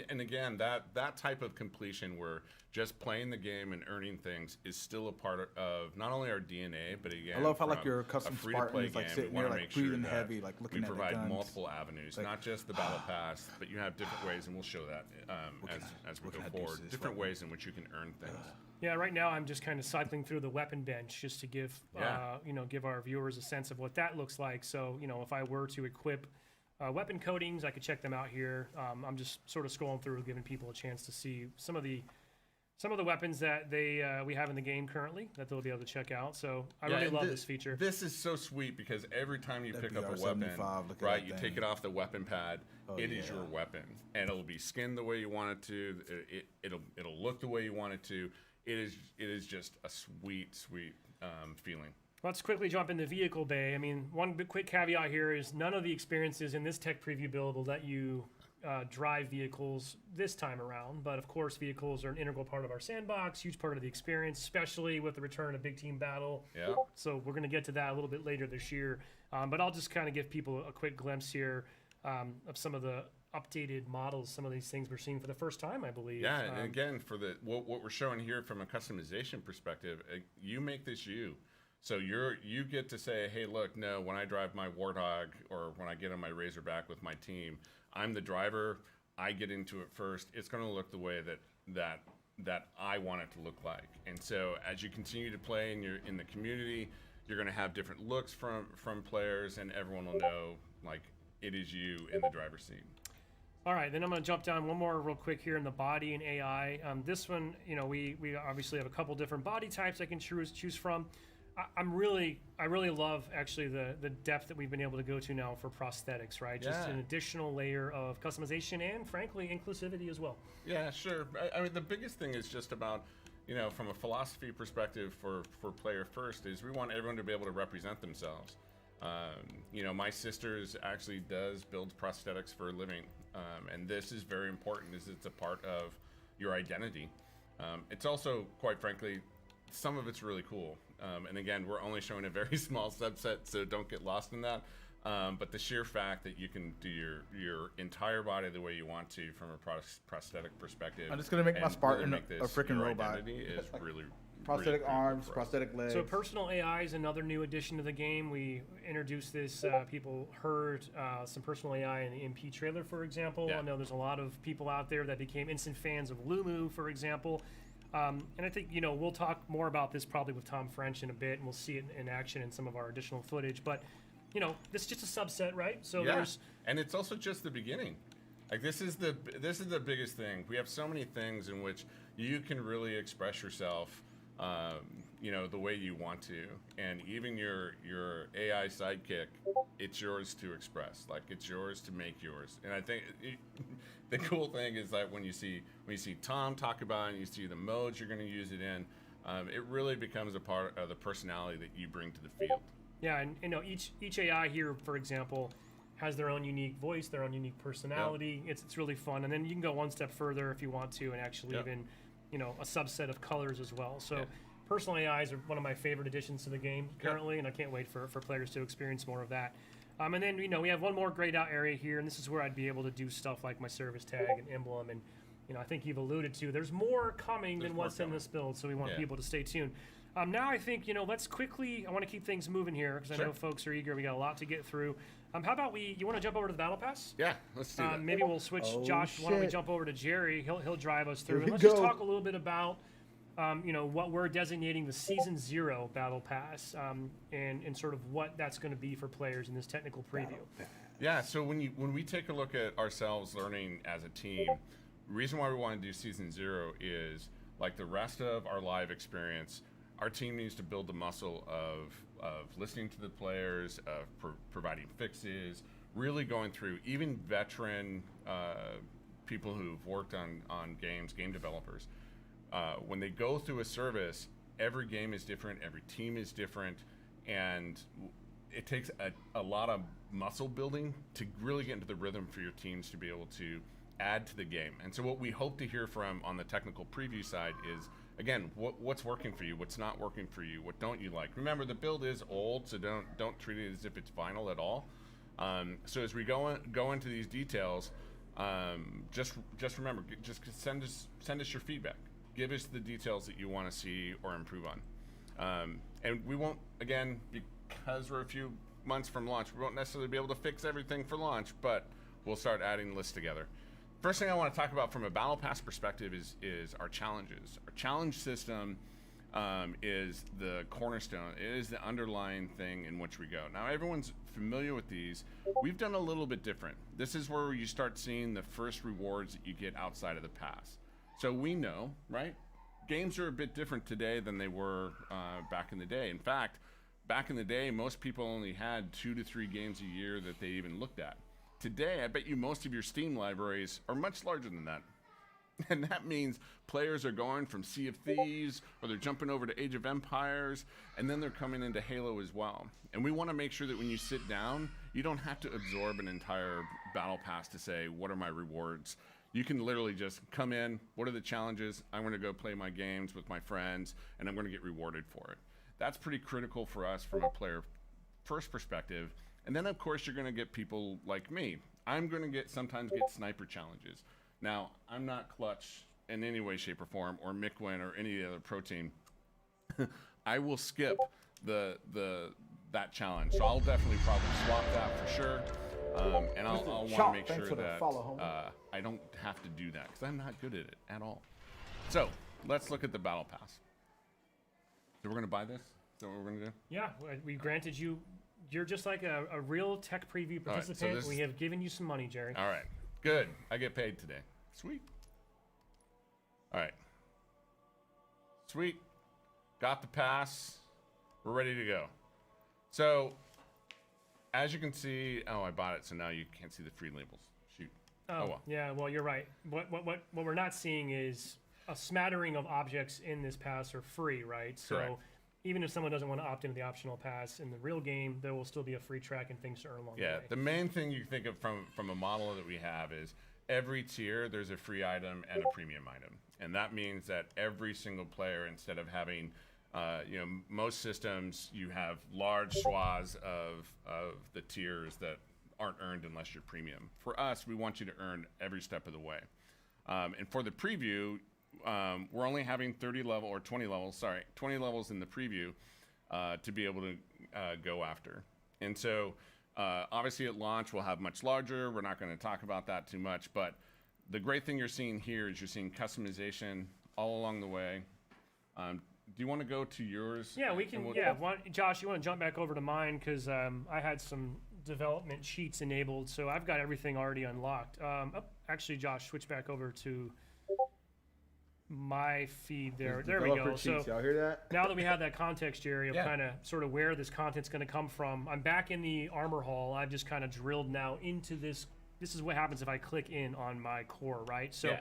And again, that type of completion where just playing the game and earning things is still a part of not only our DNA, but again, I love how, like, from your a custom free-to-play Spartan is, like, game, sitting we wanna there, like, make sure breathing that heavy, like, looking we at the provide guns. multiple avenues, Like, not just the battle pass, but you have different ways, and we'll show that as we what go can I do forward. to this Different weapon? ways in which you can earn things. Yeah, right now I'm just kind of cycling through the weapon bench just to give give our viewers a sense of what that looks like. So, if I were to equip weapon coatings, I could check them out here. I'm just sort of scrolling through, giving people a chance to see some of the weapons that we have in the game currently that they'll be able to check out. So I really and love this feature. This is so sweet because every time you That pick up a weapon, BR-75, look at right, that you thing. take it off the weapon pad, it is yeah. your weapon, and it'll be skinned the way you want it to. It'll look the way you want it to. It is just a sweet feeling. Let's quickly jump in the vehicle bay. I mean, one quick caveat here is none of the experiences in this tech preview build will let you drive vehicles this time around. But of course, vehicles are an integral part of our sandbox, huge part of the experience, especially with the return of Big Team Battle. Yeah. So we're going to get to that a little bit later this year. But I'll just kind of give people a quick glimpse here of some of the updated models, some of these things we're seeing for the first time, I believe. Yeah, and again, for what we're showing here from a customization perspective, you make this you. So you get to say, hey, look, no, when I drive my Warthog or when I get on my Razorback with my team, I'm the driver. I get into it first. It's going to look the way that I want it to look like. And so as you continue to play and you're in the community, you're going to have different looks from players, and everyone will know like it is you in the driver's seat. All right, then I'm going to jump down one more real quick here in the body and AI. This one, we obviously have a couple different body types I can choose from. I really love actually the depth that we've been able to go to now for prosthetics, right? Just Yeah. an additional layer of customization and, frankly, inclusivity as well. Yeah, sure. I mean, the biggest thing is just about, from a philosophy perspective for player first is we want everyone to be able to represent themselves. My sisters actually does build prosthetics for a living, and this is very important as it's a part of your identity. It's also, quite frankly, some of it's really cool. And again, we're only showing a very small subset, so don't get lost in that. But the sheer fact that you can do your entire body the way you want to from a prosthetic perspective. I'm just gonna make my and Spartan really make a freaking your robot. identity is really, prosthetic critical arms, for us. prosthetic legs. So personal AI is another new addition to the game. We introduced this. People heard some personal AI in the MP trailer, for example. Yeah. I know there's a lot of people out there that became instant fans of Lumu, for example. And I think, we'll talk more about this probably with Tom French in a bit, and we'll see it in action in some of our additional footage. But, this is just a subset, right? So there's... And it's also just the beginning. Like this is the biggest thing. We have so many things in which you can really express yourself, the way you want to, and even your AI sidekick, it's yours to express. Like it's yours to make yours. And I think the cool thing is that when you see Tom talk about it, and you see the modes you're going to use it in, it really becomes a part of the personality that you bring to the field. Yeah, and each AI here, for example, has their own unique voice, their own unique personality. It's really fun, and then you can go one step further if you want to, and actually even a subset of colors as well. So personal AIs are one of my favorite additions to the game currently, and I can't wait for players to experience more of that. And then we have one more grayed out area here, and this is where I'd be able to do stuff like my service tag and emblem, and I think you've alluded to there's more coming than what's in this build, so we want people to stay tuned. Now I think, let's quickly, I want to keep things moving here because I know folks are eager. We got a lot to get through. How about you want to jump over to the Battle Pass? Yeah, let's do that. Maybe we'll switch. Josh, why don't we jump over to Jerry? He'll drive us through. Here And we let's just go. talk a little bit about, what we're designating the Season 0 Battle Pass and sort of what that's going to be for players in this technical preview. Yeah, so when we take a look at ourselves learning as a team, the reason why we want to do Season 0 is, like the rest of our live experience, our team needs to build the muscle of listening to the players, of providing fixes, really going through even veteran people who've worked on games, game developers. When they go through a service, every game is different, every team is different, and it takes a lot of muscle building to really get into the rhythm for your teams to be able to add to the game. And so what we hope to hear from on the technical preview side is, again, what's working for you, what's not working for you, what don't you like. Remember, the build is old, so don't treat it as if it's final at all. So as we go into these details, just remember, just send us your feedback. Give us the details that you want to see or improve on. And we won't, again, because we're a few months from launch, we won't necessarily be able to fix everything for launch, but we'll start adding lists together. First thing I want to talk about from a Battle Pass perspective is our challenges. Our challenge system is the cornerstone. It is the underlying thing in which we go. Now, everyone's familiar with these. We've done a little bit different. This is where you start seeing the first rewards that you get outside of the pass. So we know, right? Games are a bit different today than they were back in the day. In fact, back in the day, most people only had 2 to 3 games a year that they even looked at. Today, I bet you most of your Steam libraries are much larger than that. And that means players are going from Sea of Thieves, or they're jumping over to Age of Empires, and then they're coming into Halo as well. And we want to make sure that when you sit down, you don't have to absorb an entire Battle Pass to say, what are my rewards? You can literally just come in, what are the challenges? I'm going to go play my games with my friends, and I'm going to get rewarded for it. That's pretty critical for us from a player first perspective. And then, of course, you're going to get people like me. I'm going to sometimes get sniper challenges. Now, I'm not Clutch in any way, shape, or form, or Mikwin, or any other pro team. I will skip that challenge. So I'll definitely probably swap that for sure. And I'll want to make sure that I don't have to do that, because I'm not good at it at all. So let's look at the Battle Pass. So we're going to buy this? Is that what we're going to do? Yeah, we granted you. You're just like a real tech preview participant. Right, so we have given you some money, Jerry. All right. Good. I get paid today. Sweet. All right. Sweet. Got the pass. We're ready to go. So, as you can see, I bought it, so now you can't see the free labels. Shoot. Oh well. Yeah, well, you're right. What we're not seeing is a smattering of objects in this pass are free, right? So. Correct. Even if someone doesn't want to opt into the optional pass in the real game, there will still be a free track and things to earn along the way. Yeah, the main thing you think of from a model that we have is every tier there's a free item and a premium item, and that means that every single player, instead of having, most systems you have large swaths of the tiers that aren't earned unless you're premium. For us, we want you to earn every step of the way, and for the preview, we're only having 20 levels in the preview to be able to go after. And so obviously at launch we'll have much larger. We're not going to talk about that too much, but the great thing you're seeing here is you're seeing customization all along the way. Do you want to go to yours? Yeah, we can. Josh, you want to jump back over to mine because I had some development sheets enabled, so I've got everything already unlocked. Actually, Josh, switch back over to my feed there. There we go. Cheats, So y'all hear that? now that we have that context, Jerry, of Yeah. kind of sort of where this content's going to come from, I'm back in the armor hall. I've just kind of drilled now into this. This is what happens if I click in on my core, right? So. Yeah.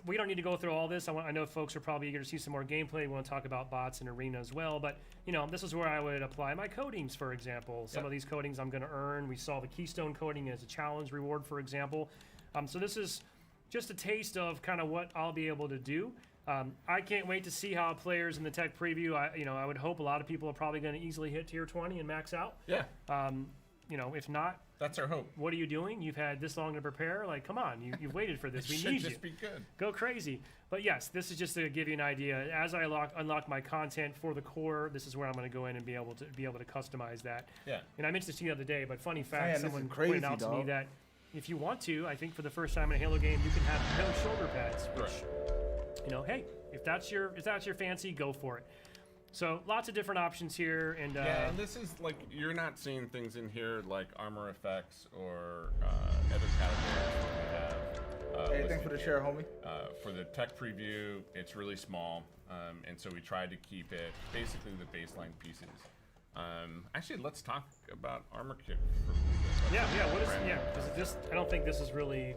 We don't need to go through all this. I know folks are probably eager to see some more gameplay. We want to talk about bots and arena as well. But, this is where I would apply my coatings, for example. Some of these coatings I'm going to earn. We saw the Keystone coating as a challenge reward, for example. So this is just a taste of kind of what I'll be able to do. I can't wait to see how players in the tech preview, I would hope a lot of people are probably going to easily hit tier 20 and max out. Yeah, If not, that's our hope. what are you doing? You've had this long to prepare. Like, come on, you've waited for this. We Should need just you. be good. Go crazy. But yes, this is just to give you an idea. As I unlock my content for the core, this is where I'm going to go in and be able to customize that. Yeah. And I mentioned this to you the other day, but funny fact, Man, this someone is crazy, pointed out to me dog. that if you want to, I think for the first time in a Halo game, you can have no shoulder pads. Which, hey, if that's your fancy, go for it. So lots of different options here, and Yeah, and this is like, you're not seeing things in here like armor effects or other categories that we have. Hey, thanks for the share, homie. For the tech preview, it's really small, and so we tried to keep it basically the baseline pieces. Actually, let's talk about armor kit for a little bit. yeah, what is because this I don't think this is really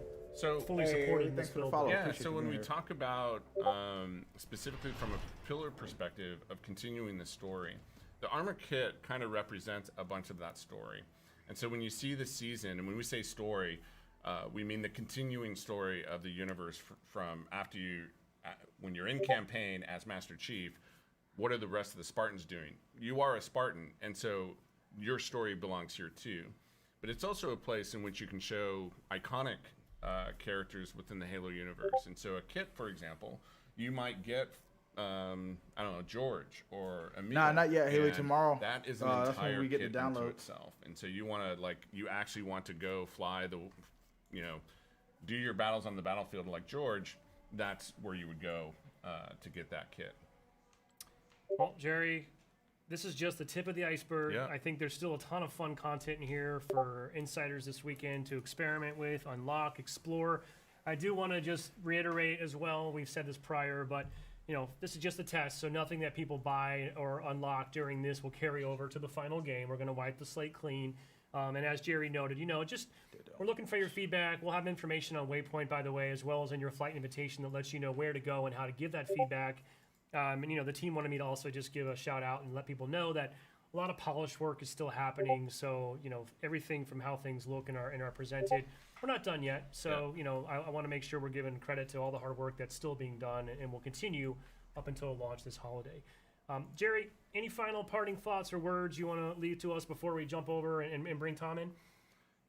fully supported in this thanks for the build. follow. Yeah, appreciate so you when being we here. talk about specifically from a pillar perspective of continuing the story, the armor kit kind of represents a bunch of that story. And so when you see the season, and when we say story, we mean the continuing story of the universe from after you, when you're in campaign as Master Chief, what are the rest of the Spartans doing? You are a Spartan, and so your story belongs here too. But it's also a place in which you can show iconic characters within the Halo universe. And so a kit, for example, you might get, I don't know, George or Emil. Nah, not yet. Halo And tomorrow. That is an That's when entire we get the kit into download. itself. And so you want to, you actually want to go fly the, do your battles on the battlefield like George. That's where you would go to get that kit. Well, Jerry, this is just the tip of the iceberg. Yeah. I think there's still a ton of fun content in here for insiders this weekend to experiment with, unlock, explore. I do want to just reiterate as well, we've said this prior, but this is just a test, so nothing that people buy or unlock during this will carry over to the final game. We're going to wipe the slate clean. And as Jerry noted, we're looking for your feedback. We'll have information on Waypoint, by the way, as well as in your flight invitation that lets you know where to go and how to give that feedback. And the team wanted me to also just give a shout out and let people know that a lot of polished work is still happening. So everything from how things look and are presented, we're not done yet. So I want to make sure we're giving credit to all the hard work that's still being done and will continue up until launch this holiday. Jerry, any final parting thoughts or words you want to leave to us before we jump over and bring Tom in?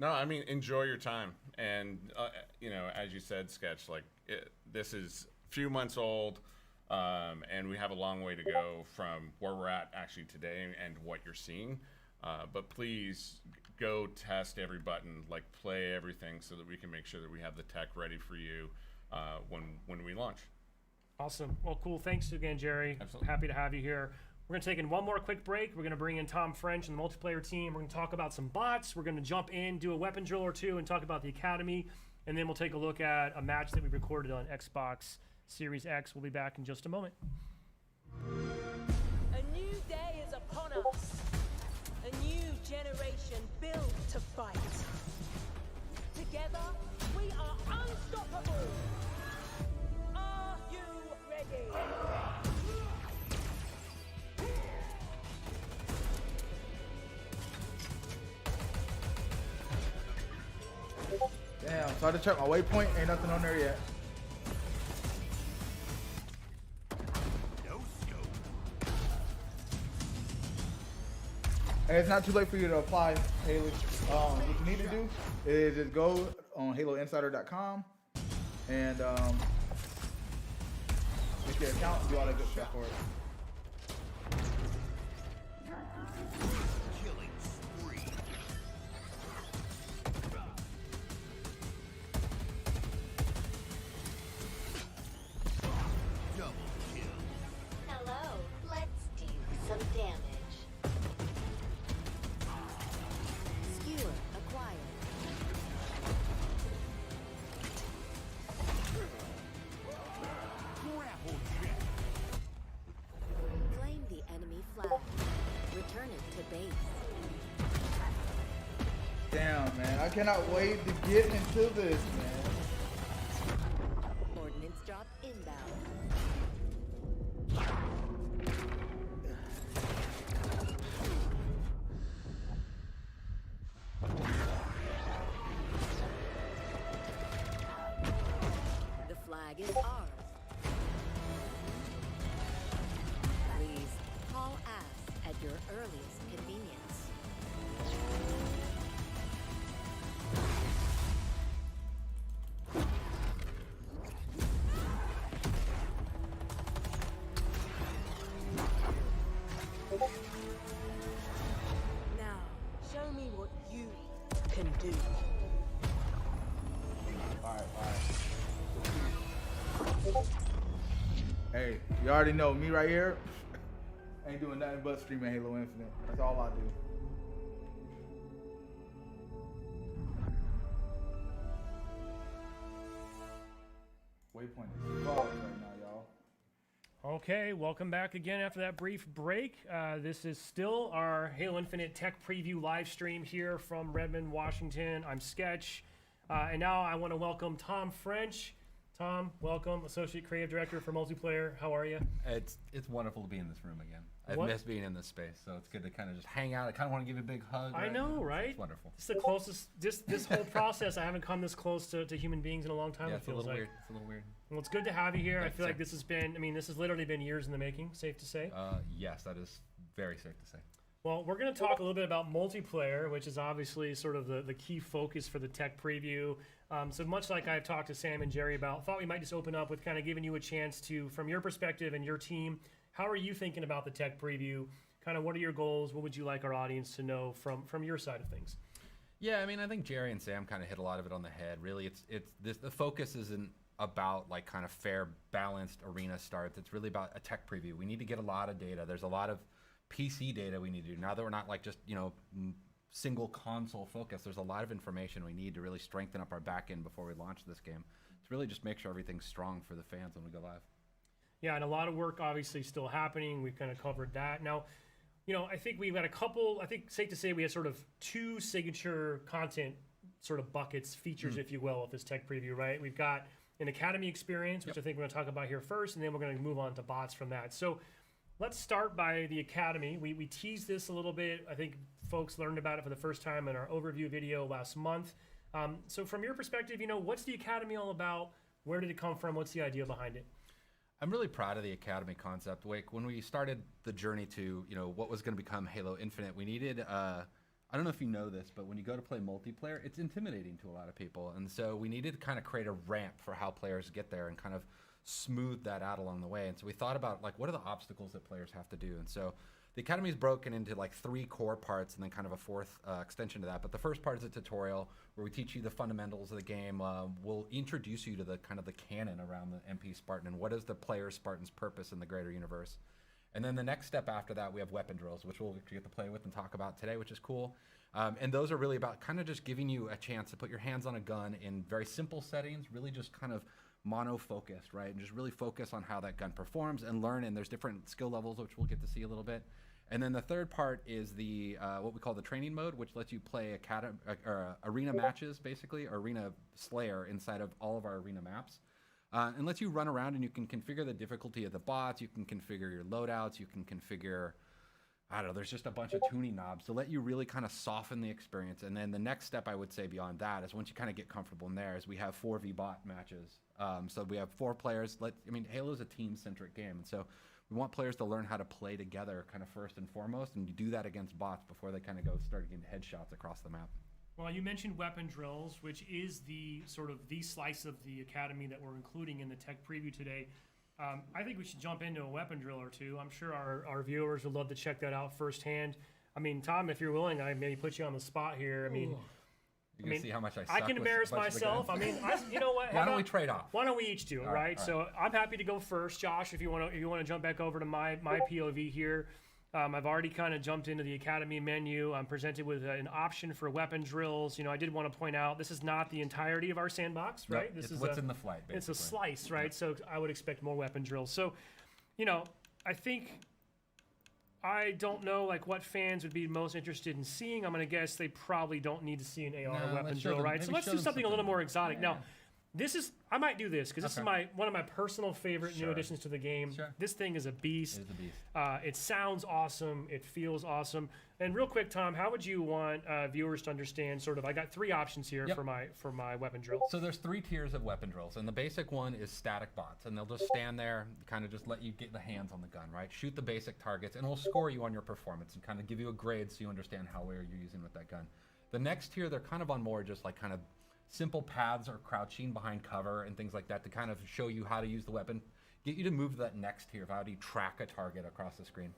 No, I mean, enjoy your time. And, as you said, Sketch, this is a few months old, and we have a long way to go from where we're at actually today and what you're seeing. But please go test every button, play everything so that we can make sure that we have the tech ready for you when we launch. Awesome. Well, cool. Thanks again, Jerry. Absolutely. Happy to have you here. We're going to take in one more quick break. We're going to bring in Tom French and the multiplayer team. We're going to talk about some bots. We're going to jump in, do a weapon drill or two, and talk about the Academy. And then we'll take a look at a match that we recorded on Xbox Series X. We'll be back in just a moment. A new day is upon us. A new generation built to fight. Together, we are unstoppable. Are you ready? Damn, so I had to check my waypoint. Ain't nothing on there yet. Hey, it's not too late for you to apply, Haley. What you need to do is just go on HaloInsider.com and Make your account, do all that good stuff for it. Killing spree. Double kill. Hello, let's do some damage. Skewer acquired. Grapple check. Claim the enemy flag. Return it to base. Damn, man. I cannot wait to get into this, man. Ordnance drop inbound. The flag is ours. Please call us at your earliest convenience. Now, show me what you can do. Alright. Hey, you already know me right here. Ain't doing nothing but streaming Halo Infinite. That's all I do. Waypoint is flawless right now, y'all. Okay, welcome back again after that brief break. This is still our Halo Infinite Tech Preview live stream here from Redmond, Washington. I'm Sketch. And now I want to welcome Tom French. Tom, welcome, Associate Creative Director for Multiplayer. How are you? It's wonderful to be in this room again. I've What? missed being in this space, so it's good to kind of just hang out. I kind of want to give you a big hug. I right know, now. right? It's wonderful. It's the closest, this whole process, I haven't come this close to human beings in a long time, Yeah, it it's a feels little like. weird. It's a little weird. Well, it's good to have you here. Thanks, I feel like sir. this has been, this has literally been years in the making, safe to say. Yes, that is very safe to say. Well, we're going to talk a little bit about multiplayer, which is obviously sort of the key focus for the tech preview. So much like I've talked to Sam and Jerry about, thought we might just open up with kind of giving you a chance to, from your perspective and your team, how are you thinking about the tech preview? Kind of what are your goals? What would you like our audience to know from your side of things? Yeah, I think Jerry and Sam kind of hit a lot of it on the head. Really, the focus isn't about like kind of fair, balanced arena starts. It's really about a tech preview. We need to get a lot of data. There's a lot of PC data we need to do. Now that we're not like just, single console focus, there's a lot of information we need to really strengthen up our back end before we launch this game. To really just make sure everything's strong for the fans when we go live. Yeah, and a lot of work obviously still happening. We've kind of covered that. Now, I think we've got safe to say we have sort of two signature content sort of buckets, features, if you will, of this tech preview, right? We've got an Academy experience, which I think we're going to talk about here first, and then we're going to move on to bots from that. So let's start by the Academy. We teased this a little bit. I think folks learned about it for the first time in our overview video last month. So from your perspective, what's the Academy all about? Where did it come from? What's the idea behind it? I'm really proud of the Academy concept, Wake. When we started the journey to, what was going to become Halo Infinite, we needed, I don't know if you know this, but when you go to play multiplayer, it's intimidating to a lot of people. And so we needed to kind of create a ramp for how players get there and kind of smooth that out along the way. And so we thought about, like, what are the obstacles that players have to do? And so the Academy is broken into like 3 core parts and then kind of a 4th extension to that. But the first part is a tutorial where we teach you the fundamentals of the game. We'll introduce you to the kind of the canon around the MP Spartan and what is the player Spartan's purpose in the greater universe. And then the next step after that, we have weapon drills, which we'll get to play with and talk about today, which is cool. And those are really about kind of just giving you a chance to put your hands on a gun in very simple settings, really just kind of mono-focused, right? And just really focus on how that gun performs and learn. And there's different skill levels, which we'll get to see a little bit. And then the third part is the what we call the training mode, which lets you play arena matches, basically, or arena Slayer inside of all of our arena maps. And lets you run around and you can configure the difficulty of the bots, you can configure your loadouts, you can configure, I don't know, there's just a bunch of tuning knobs to let you really kind of soften the experience. And then the next step I would say beyond that is once you kind of get comfortable in there is we have 4v bot matches. So we have 4 players. Halo's a team-centric game, and so we want players to learn how to play together kind of first and foremost, and you do that against bots before they kind of start getting headshots across the map. Well, you mentioned weapon drills, which is the slice of the Academy that we're including in the tech preview today. I think we should jump into a weapon drill or two. I'm sure our viewers would love to check that out firsthand. I mean, Tom, if you're willing, I maybe put you on the spot here. I mean, You can see how much I suck I can with embarrass a bunch of the myself. I guns. mean, you know what? Why don't we trade off? Why don't we each do it, All right? right. So I'm happy to go first, Josh. If you want to jump back over to my POV here, I've already kind of jumped into the academy menu. I'm presented with an option for weapon drills. You know, I did want to point out this is not the entirety of our sandbox, Nope, right? This it's is what's in the flight, It's a basically. slice, right? So I would expect more weapon drills. So, you know, I think. I don't know like what fans would be most interested in seeing. I'm gonna guess they probably don't need to see an AR No, weapon let's show drill, them- right? So maybe let's show do them something a little something. more exotic. Yeah. Now, I might do this because this is Okay. one of my personal favorite new Sure. additions to the game. Sure. This thing is a beast. It is a beast. It sounds awesome. It feels awesome. And real quick, Tom, how would you want viewers to understand? Sort of, I got three options here Yep. for my weapon drill. So there's 3 tiers of weapon drills, and the basic one is static bots, and they'll just stand there, kind of just let you get the hands on the gun, right? Shoot the basic targets, and it'll score you on your performance and kind of give you a grade so you understand how well you're using with that gun. The next tier, they're kind of on more just like kind of simple paths or crouching behind cover and things like that to kind of show you how to use the weapon, get you to move to that next tier of how do you track a target across the screen.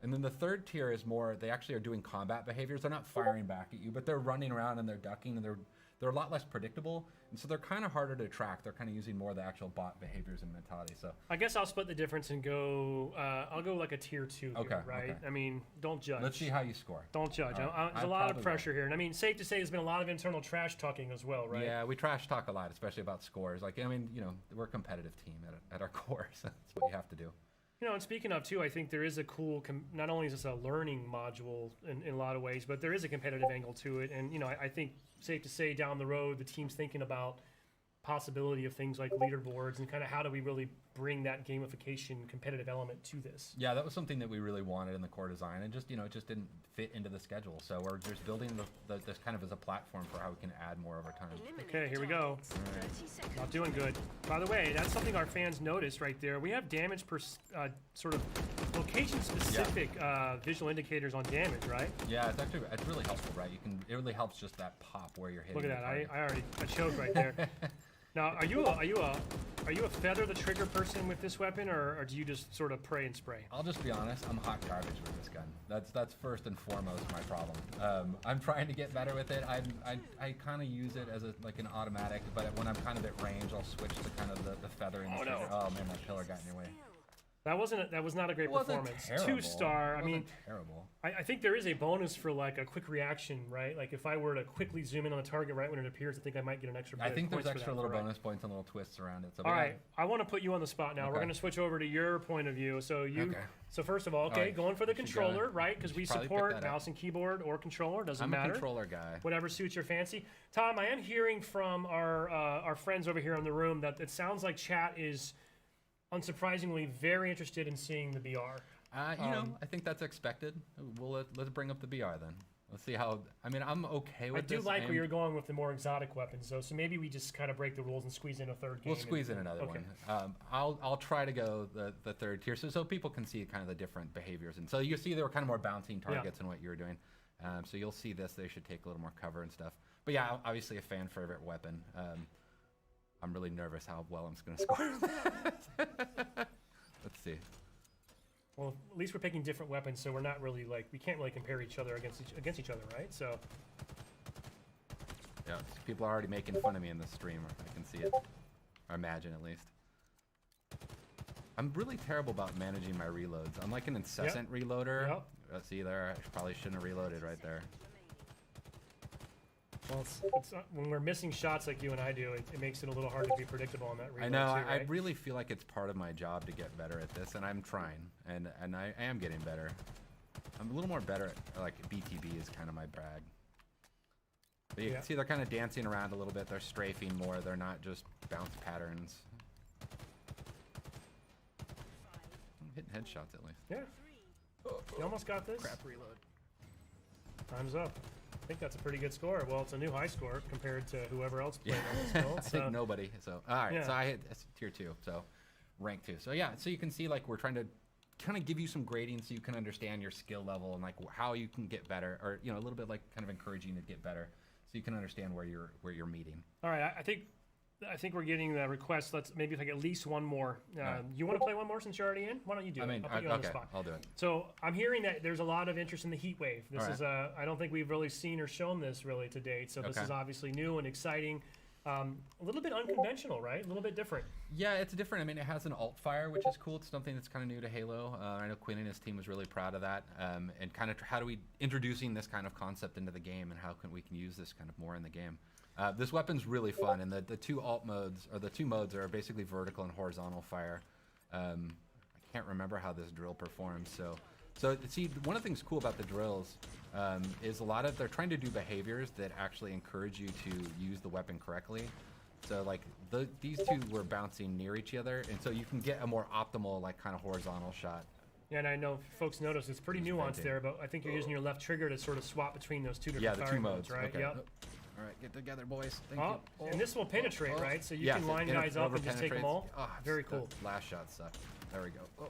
And then the third tier is more, they actually are doing combat behaviors. They're not firing back at you, but they're running around and they're ducking and they're a lot less predictable. And so they're kind of harder to track. They're kind of using more of the actual bot behaviors and mentality. So I guess I'll split the difference and go. I'll go like a tier 2 here, Okay, right? okay. I mean, don't judge. let's see how you score. Don't judge. All right. There's I a lot of probably pressure here, and I mean, safe to say, there's been a lot of internal trash talking as well, right? Yeah, we trash talk a lot, especially about scores. Like, I mean, you know, we're a competitive team at our core, so that's what you have to do. You know, and speaking of too, I think there is a cool. Not only is this a learning module in a lot of ways, but there is a competitive angle to it, and you know, I think safe to say down the road, the team's thinking about possibility of things like leaderboards and kind of how do we really bring that gamification competitive element to this. Yeah, that was something that we really wanted in the core design, and just, you know, it just didn't fit into the schedule. So we're just building this kind of as a platform for how we can add more over time. Okay, here we go. Not doing good. By the way, that's something our fans noticed right there. We have damage per sort of location-specific visual indicators on damage, right? Yeah, it's really helpful, right? It really helps just that pop where you're hitting. Look at the that. target. I choked right there. Now, are you a feather the trigger person with this weapon, or do you just sort of pray and spray? I'll just be honest, I'm hot garbage with this gun. That's first and foremost my problem. I'm trying to get better with it. I kind of use it as like an automatic, but when I'm kind of at range, I'll switch to kind of the feathering. Oh, no. Oh man, my pillar got in your way. That was not a great It wasn't performance. terrible. 2-star. I It mean, wasn't terrible. I think there is a bonus for like a quick reaction, right? Like if I were to quickly zoom in on the target right when it appears, I think I might get an extra. I think there's points for extra that, little right? bonus points and little twists around it. So All right, I want to put you on the spot now. We're Okay. going to switch over to your point of view. So Okay. So first of all, okay, right. going for the We should controller, go. right? Because we should probably pick support that up. mouse and keyboard or controller, doesn't I'm matter. a controller guy. Whatever suits your fancy. Tom, I am hearing from our friends over here in the room that it sounds like chat is unsurprisingly very interested in seeing the BR. I think that's expected. Let's bring up the BR then. Let's see how. I mean, I'm okay with I do this. like where and you're going with the more exotic weapons, though. So maybe we just kind of break the rules and squeeze in a third game. We'll squeeze in another okay. one. I'll try to go the third tier, so people can see kind of the different behaviors. And so you see there were kind of more bouncing targets than what you were doing. So you'll see this. They should take a little more cover and stuff. But yeah, obviously a fan favorite weapon. I'm really nervous how well I'm just going to score. Let's see. Well, at least we're picking different weapons, so we're not really like we can't really compare each other against each other, right? So Yeah, people are already making fun of me in the stream. I can see it, or imagine at least. I'm really terrible about managing my reloads. I'm like an incessant reloader. Yep. See there, I probably shouldn't have reloaded right there. well, it's when we're missing shots like you and I do, it makes it a little hard to be predictable on that reload. I know. too, I right? really feel like it's part of my job to get better at this, and I'm trying, and I am getting better. I'm a little more better at like BTB is kind of my brag. But you Yeah. can see they're kind of dancing around a little bit. They're strafing more. They're not just bounce patterns. I'm hitting headshots at least. Yeah. You almost got this. Crap reload. Time's up. I think that's a pretty good score. Well, it's a new high score compared to whoever else played on this build. I think nobody. So all right. yeah. So I hit tier 2. So rank 2. So yeah. So you can see like we're trying to kind of give you some grading so you can understand your skill level and like how you can get better, or you know a little bit like kind of encouraging to get better so you can understand where you're meeting. All right, I think I think we're getting the request. Let's maybe if I get at least one more. You want to play one more since you're already in? Why don't you do I it? mean, I'll put you on the okay, spot. I'll do it. So I'm hearing that there's a lot of interest in the heat wave. This All is I don't think we've really seen or shown this really to date. So this Okay. is obviously new and exciting. A little bit unconventional, right? A little bit different. Yeah, it's different. I mean, it has an alt fire, which is cool. It's something that's kind of new to Halo. I know Quinn and his team was really proud of that. And kind of how do we introducing this kind of concept into the game, and how can we use this kind of more in the game. This weapon's really fun, and the two alt modes, or the two modes, are basically vertical and horizontal fire. I can't remember how this drill performs, so see, one of the things cool about the drills is a lot of they're trying to do behaviors that actually encourage you to use the weapon correctly. So like these two were bouncing near each other, and so you can get a more optimal like kind of horizontal shot. Yeah, and I know folks notice it's pretty nuanced venting. there, but I think you're using your left trigger to sort of swap between those two different Yeah, the two firing modes, right? okay. Yep. All right, get together, boys. Thank Oh, you. and this will penetrate, oh. right? So you Yeah, can line it guys up and just take them over-penetrates. all. Oh, Very the cool. Last shot sucked. There we go. Oh.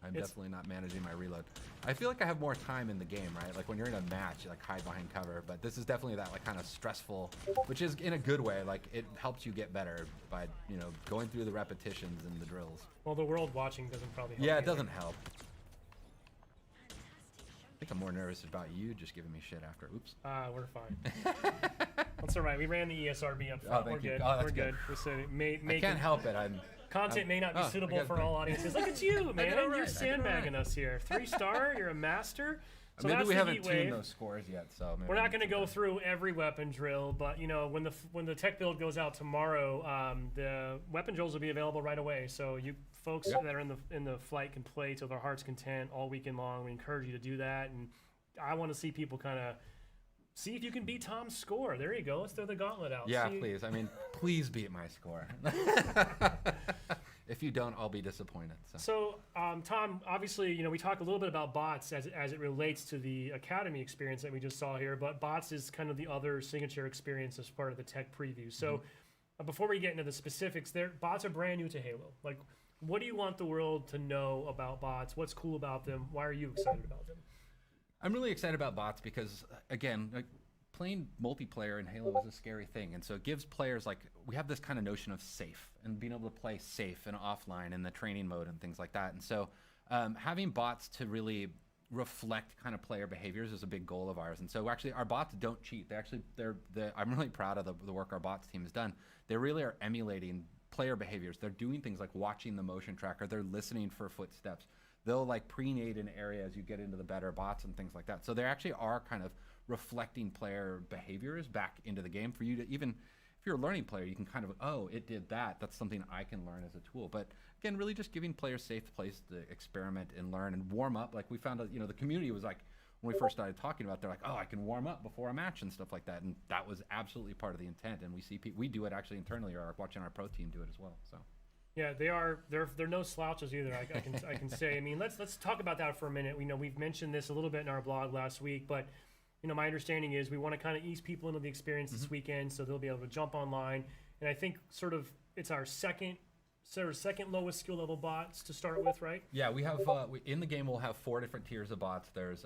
I'm It's- definitely not managing my reload. I feel like I have more time in the game, right? Like when you're in a match, you like hide behind cover, but this is definitely that like kind of stressful, which is in a good way. Like it helps you get better by, you know, going through the repetitions and the drills. Well, the world watching doesn't probably help Yeah, it either. doesn't help. I think I'm more nervous about you just giving me shit after. Oops. We're fine. That's all right. We ran the ESRB up front. thank We're you. good. Oh, that's We're good. good. We said I can't help it. Content may not be oh, I suitable got for it. all audiences. Look at you, man. it You're right. I did it sandbagging right. us here. 3-star. You're a master. So Maybe that's we the haven't heat tuned wave. those scores yet, so maybe We're we not need going to some go time. through every weapon drill, but you know when the tech build goes out tomorrow, the weapon drills will be available right away. So you folks Yep. that are in the flight can play till their heart's content all weekend long. We encourage you to do that, and I want to see people kind of see if you can beat Tom's score. There you go. Let's throw the gauntlet out. Yeah, See- please. I mean, please beat my score. If you don't, I'll be disappointed. So. So, Tom, obviously, you know, we talk a little bit about bots as it relates to the Academy experience that we just saw here, but bots is kind of the other signature experience as part of the tech preview. So, before we get into the specifics, bots are brand new to Halo. Like, what do you want the world to know about bots? What's cool about them? Why are you excited about them? I'm really excited about bots because, again, like playing multiplayer in Halo is a scary thing, and so it gives players like we have this kind of notion of safe and being able to play safe and offline in the training mode and things like that. And so having bots to really reflect kind of player behaviors is a big goal of ours. And so actually our bots don't cheat. I'm really proud of the work our bots team has done. They really are emulating player behaviors. They're doing things like watching the motion tracker. They're listening for footsteps. They'll like pre-nade an area as you get into the better bots and things like that. So they actually are kind of reflecting player behaviors back into the game for you to even, if you're a learning player, you can kind of, oh, it did that. That's something I can learn as a tool. But again, really just giving players safe place to experiment and learn and warm up. Like we found out, you know, the community was like, when we first started talking about, they're like, oh, I can warm up before a match and stuff like that. And that was absolutely part of the intent. And we see we do it actually internally, or watching our pro team do it as well. So. Yeah, they're no slouches either. I can say. I mean, let's talk about that for a minute. We know we've mentioned this a little bit in our blog last week, but you know, my understanding is we want to kind of ease people into the experience this weekend, so they'll be able to jump online. And I think sort of it's our second lowest skill level bots to start with, right? Yeah, we have in the game we'll have 4 different tiers of bots. There's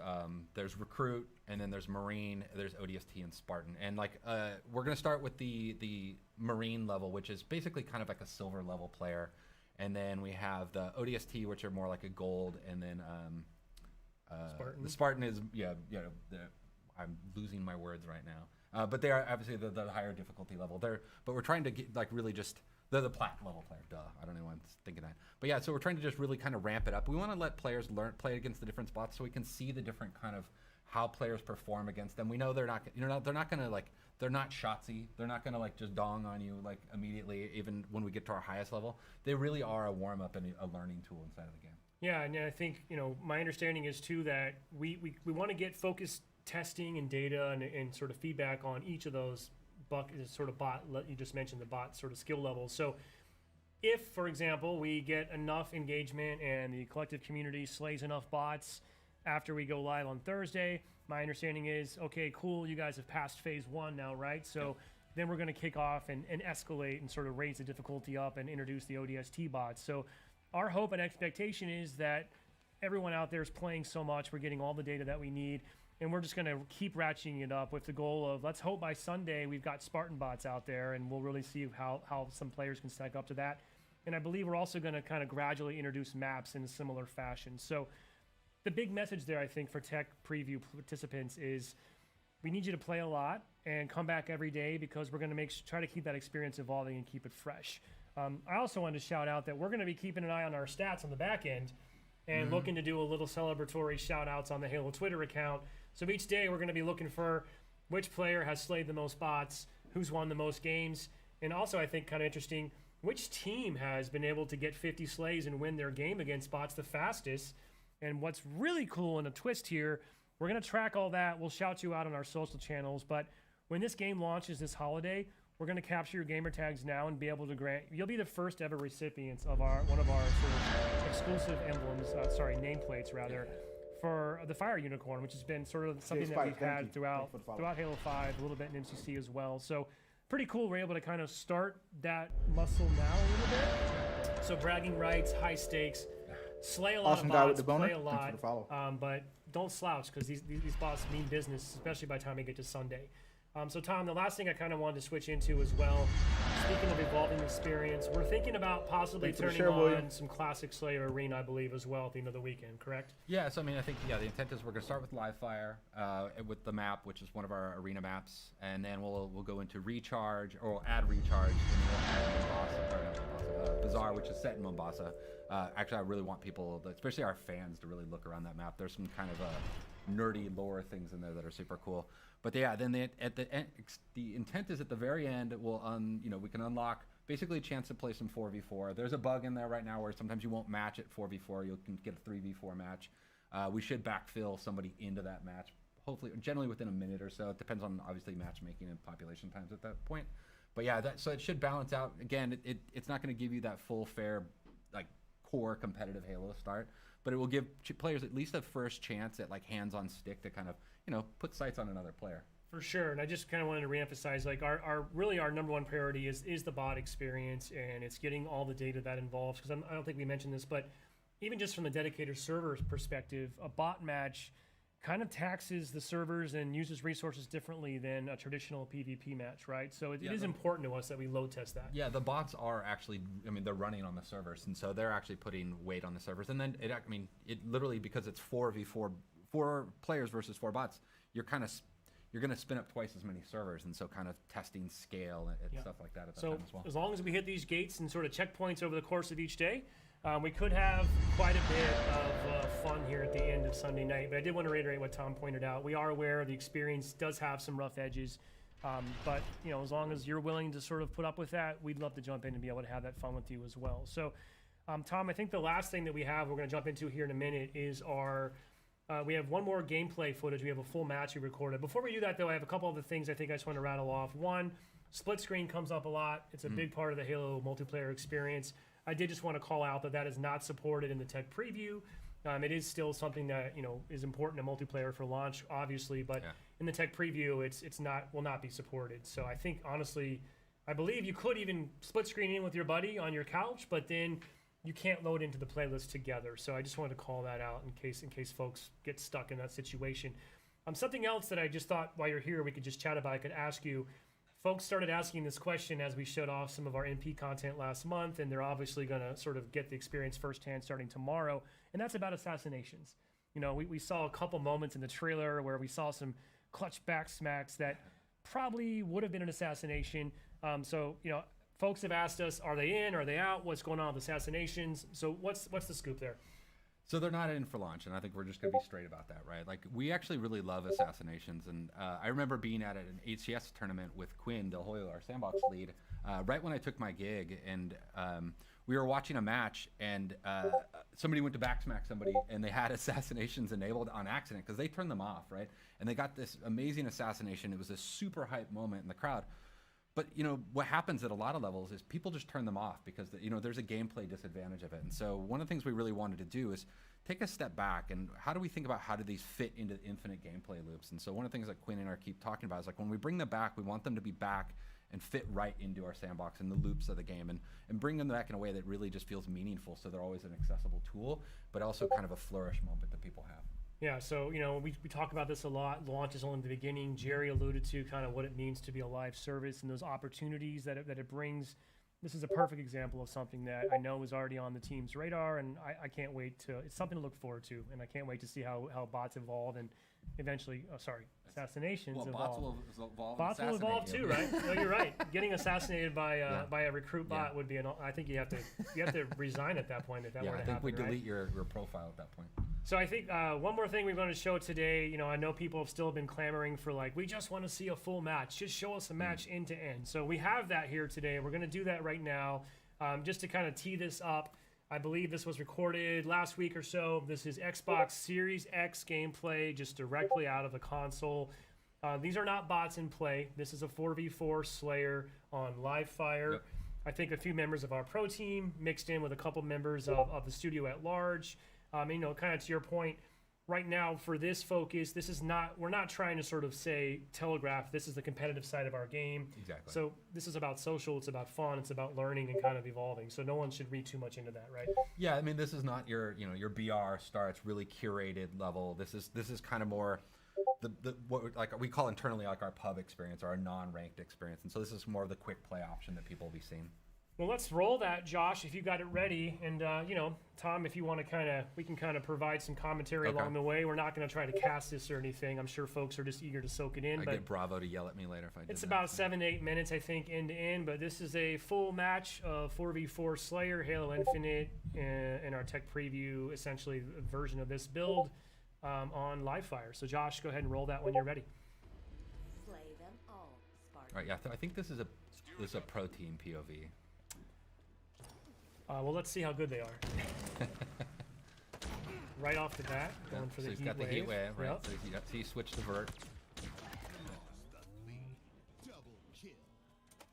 recruit, and then there's marine, there's ODST and Spartan. And like we're gonna start with the marine level, which is basically kind of like a silver level player, and then we have the ODST, which are more like a gold, and then Spartan. the Spartan is I'm losing my words right now, but they are obviously the higher difficulty level. But we're trying to get like really just. They're the plat level player. Duh. I don't know why I'm thinking that. But yeah, so we're trying to just really kind of ramp it up. We want to let players play against the different spots so we can see the different kind of how players perform against them. We know they're not going to like, they're not shotsy. They're not going to like just dong on you like immediately, even when we get to our highest level. They really are a warm up and a learning tool inside of the game. Yeah, and I think, you know, my understanding is too that we want to get focused testing and data and sort of feedback on each of those sort of bot, you just mentioned the bot sort of skill levels. So if, for example, we get enough engagement and the collective community slays enough bots after we go live on Thursday, my understanding is, okay, cool, you guys have passed phase 1 now, right? So then we're going to kick off and escalate and sort of raise the difficulty up and introduce the ODST bots. So our hope and expectation is that everyone out there is playing so much. We're getting all the data that we need, and we're just going to keep ratcheting it up with the goal of, let's hope by Sunday we've got Spartan bots out there, and we'll really see how some players can stack up to that. And I believe we're also going to kind of gradually introduce maps in a similar fashion. So the big message there, I think, for tech preview participants is we need you to play a lot and come back every day, because we're going to try to keep that experience evolving and keep it fresh. I also wanted to shout out that we're going to be keeping an eye on our stats on the back end and looking to do a little celebratory shout outs on the Halo Twitter account. So each day we're going to be looking for which player has slayed the most bots, who's won the most games, and also I think kind of interesting, which team has been able to get 50 slays and win their game against bots the fastest. And what's really cool and a twist here, we're going to track all that. We'll shout you out on our social channels. But when this game launches this holiday, we're going to capture your gamer tags now and be able to grant. You'll be the first ever recipients of one of our sort of exclusive emblems, nameplates rather, for the Fire Unicorn, which has been sort of something that Spike, we've thank had you. throughout Thanks for the follow. Halo 5, a little bit in MCC as well. So pretty cool. We're able to kind of start that muscle now a little bit. So bragging rights, high stakes, slay a lot Awesome of guy bots, with the boner. play a Thanks for lot, the follow. but don't slouch, because these bots mean business, especially by the time we get to Sunday. So Tom, the last thing I kind of wanted to switch into as well, speaking of evolving experience, we're thinking about possibly Thanks for the turning share, on William. some classic Slayer Arena, I believe, as well at the end of the weekend, correct? Yeah, so I mean, I think, the intent is we're going to start with live fire with the map, which is one of our arena maps, and then we'll go into recharge, or we'll add recharge, and then we'll add Mombasa, or not Mombasa, Bazaar, which is set in Mombasa. Actually, I really want people, especially our fans, to really look around that map. There's some kind of nerdy lore things in there that are super cool. But yeah, then at the end, the intent is at the very end, we can unlock basically a chance to play some 4v4. There's a bug in there right now where sometimes you won't match at 4v4. You can get a 3v4 match. We should backfill somebody into that match, hopefully, generally within a minute or so. It depends on obviously matchmaking and population times at that point. But yeah, so it should balance out. Again, it's not going to give you that full fair, like, core competitive Halo start, but it will give players at least a first chance at like hands on stick to kind of put sights on another player. For sure, and I just kind of wanted to reemphasize, like, our number one priority is the bot experience, and it's getting all the data that involves, because I don't think we mentioned this, but even just from the dedicated server's perspective, a bot match kind of taxes the servers and uses resources differently than a traditional PvP match, right? So it is important to us that we load test that. Yeah, the bots are actually, they're running on the servers, and so they're actually putting weight on the servers. And then it literally, because it's 4v4, 4 players versus 4 bots, you're going to spin up twice as many servers, and so kind of testing scale and stuff like that at that time as well. As long as we hit these gates and sort of checkpoints over the course of each day, we could have quite a bit of fun here at the end of Sunday night. But I did want to reiterate what Tom pointed out. We are aware the experience does have some rough edges, but as long as you're willing to sort of put up with that, we'd love to jump in and be able to have that fun with you as well. So, Tom, I think the last thing that we're going to jump into here in a minute is we have one more gameplay footage. We have a full match we recorded. Before we do that, though, I have a couple other things I think I just want to rattle off. One, split screen comes up a lot. It's a big part of the Halo multiplayer experience. I did just want to call out that is not supported in the tech preview. It is still something that is important to multiplayer for launch, obviously, but in the tech preview, will not be supported. So I think honestly, I believe you could even split screen in with your buddy on your couch, but then you can't load into the playlist together. So I just wanted to call that out in case folks get stuck in that situation. Something else that I just thought while you're here we could just chat about. I could ask you. Folks started asking this question as we showed off some of our MP content last month, and they're obviously going to sort of get the experience firsthand starting tomorrow, and that's about assassinations. We saw a couple moments in the trailer where we saw some clutch back smacks that probably would have been an assassination. Folks have asked us, are they in, are they out, what's going on with assassinations? So what's the scoop there? So they're not in for launch, and I think we're just going to be straight about that, right? Like, we actually really love assassinations, and I remember being at an HCS tournament with Quinn Del Hoyo, our sandbox lead, right when I took my gig, and we were watching a match, and somebody went to backsmack somebody, and they had assassinations enabled on accident because they turned them off, right? And they got this amazing assassination. It was a super hype moment in the crowd. But what happens at a lot of levels is people just turn them off because there's a gameplay disadvantage of it. And so one of the things we really wanted to do is take a step back and how do we think about how do these fit into infinite gameplay loops? And so one of the things that Quinn and I keep talking about is like when we bring them back, we want them to be back and fit right into our sandbox and the loops of the game, and bring them back in a way that really just feels meaningful, so they're always an accessible tool, but also kind of a flourish moment that people have. Yeah, so we talk about this a lot. Launch is only the beginning. Jerry alluded to kind of what it means to be a live service and those opportunities that it brings. This is a perfect example of something that I know is already on the team's radar, and I can't wait to. It's something to look forward to, and I can't wait to see how bots evolve and eventually, assassinations Well, evolve. bots will evolve. Bots will evolve too, right? No, you're right. Getting assassinated by a recruit bot would be I think you have to resign at that point if that Yeah, were to I think happen. we right? delete your profile at that point. So I think one more thing we're going to show today. I know people have still been clamoring for we just want to see a full match. Just show us a match end to end. So we have that here today. We're going to do that right now, just to kind of tee this up. I believe this was recorded last week or so. This is Xbox Series X gameplay, just directly out of the console. These are not bots in play. This is a 4v4 Slayer on Livefire. Yep. I think a few members of our pro team mixed in with a couple members of the studio at large. Kind of to your point, right now for this focus, we're not trying to sort of say telegraph this is the competitive side of our game. Exactly. So this is about social, it's about fun, it's about learning and kind of evolving. So no one should read too much into that, right? Yeah, I mean, this is not your BR starts really curated level. This is kind of more what we call internally our pub experience or our non-ranked experience. And so this is more of the quick play option that people will be seeing. Well, let's roll that, Josh, if you got it ready. And, Tom, if you want to we can kind of provide some commentary Okay. along the way. We're not going to try to cast this or anything. I'm sure folks are just eager to soak it in. I But get Bravo to yell at me later if I do it's that. about 7 to 8 minutes, I think, end to end. But this is a full match of 4v4 Slayer, Halo Infinite, in our tech preview, essentially a version of this build on Livefire. So, Josh, go ahead and roll that when you're ready. Slay them all, Spartan. All right, yeah, I think this is a pro team POV. Well, let's see how good they are. Right off the bat, going for so the he's heat got wave. the heat wave, right? Yep. So he switched to vert.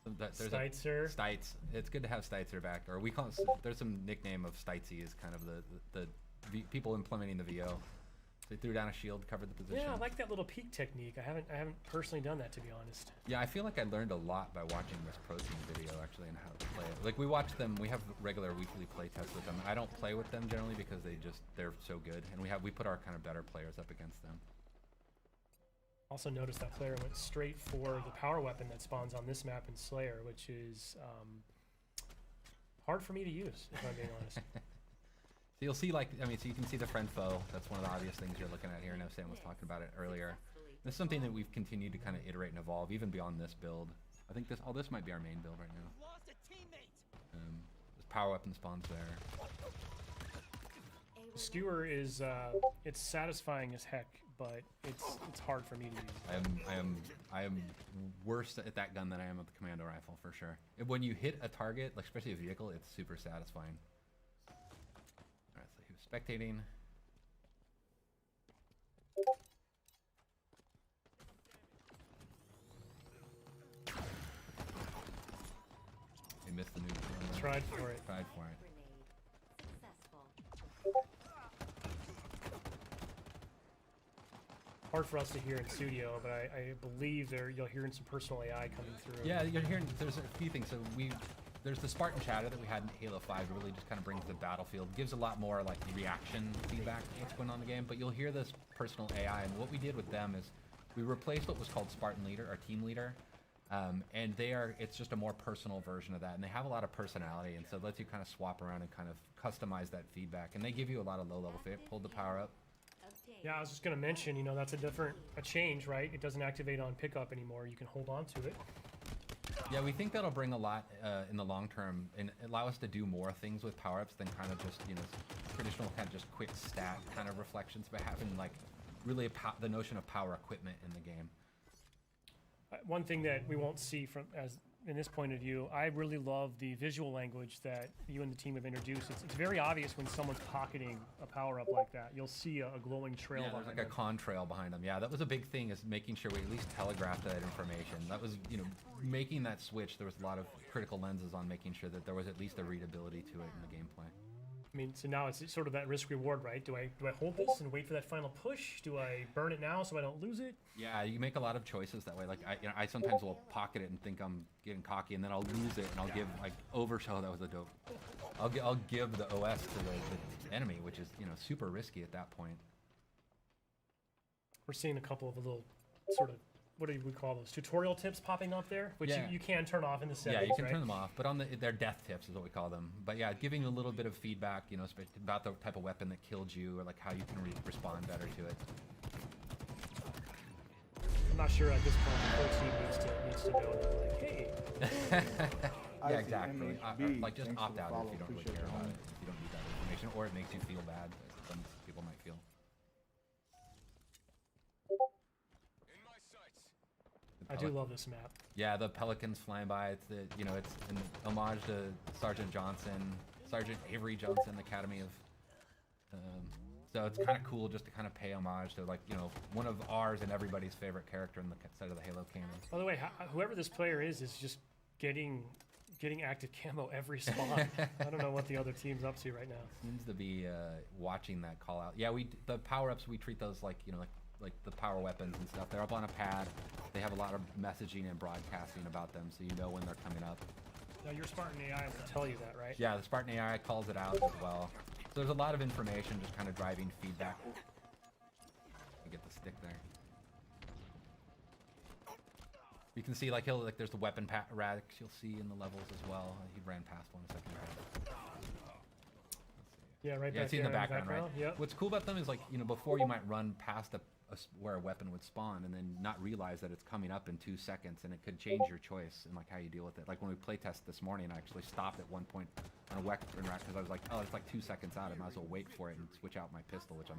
So there's Steitzer. Stites. It's good to have Steitzer back, or we call it. There's some nickname of Steitsy is kind of the people implementing the VO. So he threw down a shield, covered the position. Yeah, I like that little peek technique. I haven't personally done that, to be honest. Yeah, I feel like I learned a lot by watching this pro team video actually and how to play it. Like we watch them, we have regular weekly play tests with them. I don't play with them generally because they're so good, and we put our kind of better players up against them. Also noticed that player went straight for the power weapon that spawns on this map in Slayer, which is hard for me to use, if I'm being honest. So you'll see, so you can see the friend foe. That's one of the obvious things you're looking at here. I know Sam was talking about it earlier. This is something that we've continued to kind of iterate and evolve, even beyond this build. I think this might be our main build right now. This power weapon spawns there. Skewer is it's satisfying as heck, but it's hard for me to use. I am worse at that gun than I am at the commando rifle for sure. When you hit a target, like especially a vehicle, it's super satisfying. All right, so he was spectating. He missed the neutral. Tried for it. Tried for it. Grenade. Successful. Hard for us to hear in studio, but I believe you'll hear some personal AI coming through. Yeah, you're hearing. There's a few things. So there's the Spartan chatter that we had in Halo 5. It really just kind of brings the battlefield, gives a lot more like reaction feedback to what's going on in the game. But you'll hear this personal AI, and what we did with them is we replaced what was called Spartan Leader, our team leader, and it's just a more personal version of that, and they have a lot of personality, and so it lets you kind of swap around and kind of customize that feedback, and they give you a lot of low-level fit. Pulled the power up. Yeah, I was just going to mention, that's a change, right? It doesn't activate on pickup anymore. You can hold on to it. Yeah, we think that'll bring a lot in the long term and allow us to do more things with power-ups than kind of just, traditional kind of just quick stat kind of reflections, but having like really the notion of power equipment in the game. One thing that we won't see in this point of view, I really love the visual language that you and the team have introduced. It's very obvious when someone's pocketing a power-up like that. You'll see a glowing trail Yeah, behind there's like a them. contrail behind them. Yeah, that was a big thing, is making sure we at least telegraphed that information. That was, making that switch, there was a lot of critical lenses on making sure that there was at least a readability to it in the gameplay. I mean, so now it's sort of that risk reward, right? Do I hold this and wait for that final push? Do I burn it now so I don't lose it? Yeah, you make a lot of choices that way. Like I sometimes will pocket it and think I'm getting cocky, and then I'll lose it, and I'll give like overshell. That was a dope. I'll give the OS to the enemy, which is super risky at that point. We're seeing a couple of little sort of, what do we call those, tutorial tips popping up there, which Yeah. you can turn off in the settings. Yeah, you can right? turn them off, but on they're death tips is what we call them. But yeah, giving you a little bit of feedback, about the type of weapon that killed you, or like how you can respond better to it. I'm not sure at this point the whole team needs to know that, like, hey, Yeah, exactly. ICMHB, Like just thanks opt for the out follow, if you don't really appreciate care the about honor. it, if you don't need that information, or it makes you feel bad, as some people might feel. I do love this map. Yeah, the pelicans flying by. It's it's an homage to Sergeant Avery Johnson, Academy of. So it's kind of cool just to kind of pay homage to one of ours and everybody's favorite character in the side of the Halo canon. By the way, whoever this player is just getting active camo every spawn. I don't know what the other team's up to right now. Seems to be watching that call out. Yeah, the power ups we treat those like the power weapons and stuff. They're up on a pad. They have a lot of messaging and broadcasting about them, so you know when they're coming up. Now your Spartan AI will tell you that, right? Yeah, the Spartan AI calls it out as well. So there's a lot of information just kind of driving feedback. You get the stick there. You can see there's the weapon racks you'll see in the levels as well. He ran past one a second ago. Yeah, right Yeah, back it's in there the background, right? Yep. What's cool about them is before you might run past where a weapon would spawn and then not realize that it's coming up in 2 seconds, and it could change your choice and how you deal with it. Like when we playtest this morning, I actually stopped at one point on a weapon rack because I was like, oh, it's like 2 seconds out. I might as well wait for it and switch out my pistol, which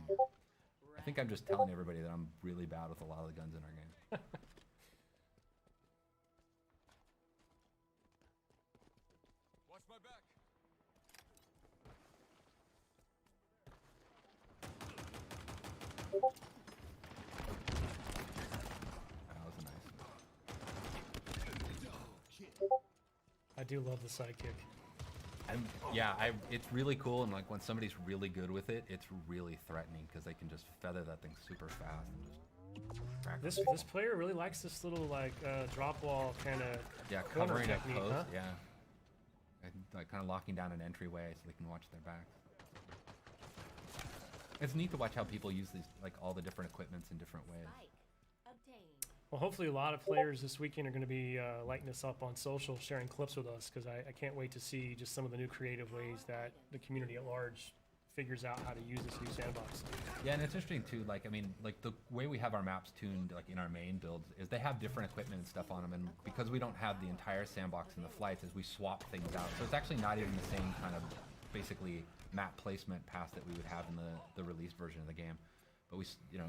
I think I'm just telling everybody that I'm really bad with a lot of the guns in our game. Watch my back. That was nice. I do love the sidekick. It's really cool, and when somebody's really good with it, it's really threatening because they can just feather that thing super fast and just crack This them. player really likes this little drop wall kind of corner covering a technique, post, huh? yeah. And, kind of locking down an entryway so they can watch their backs. It's neat to watch how people use these, all the different equipments in different ways. Spike obtained. Well, hopefully a lot of players this weekend are going to be lighting us up on social, sharing clips with us, because I can't wait to see just some of the new creative ways that the community at large figures out how to use this new sandbox. Yeah, and it's interesting too. The way we have our maps tuned, in our main builds, is they have different equipment and stuff on them, and because we don't have the entire sandbox in the flights, is we swap things out. So it's actually not even the same kind of basically map placement path that we would have in the released version of the game. But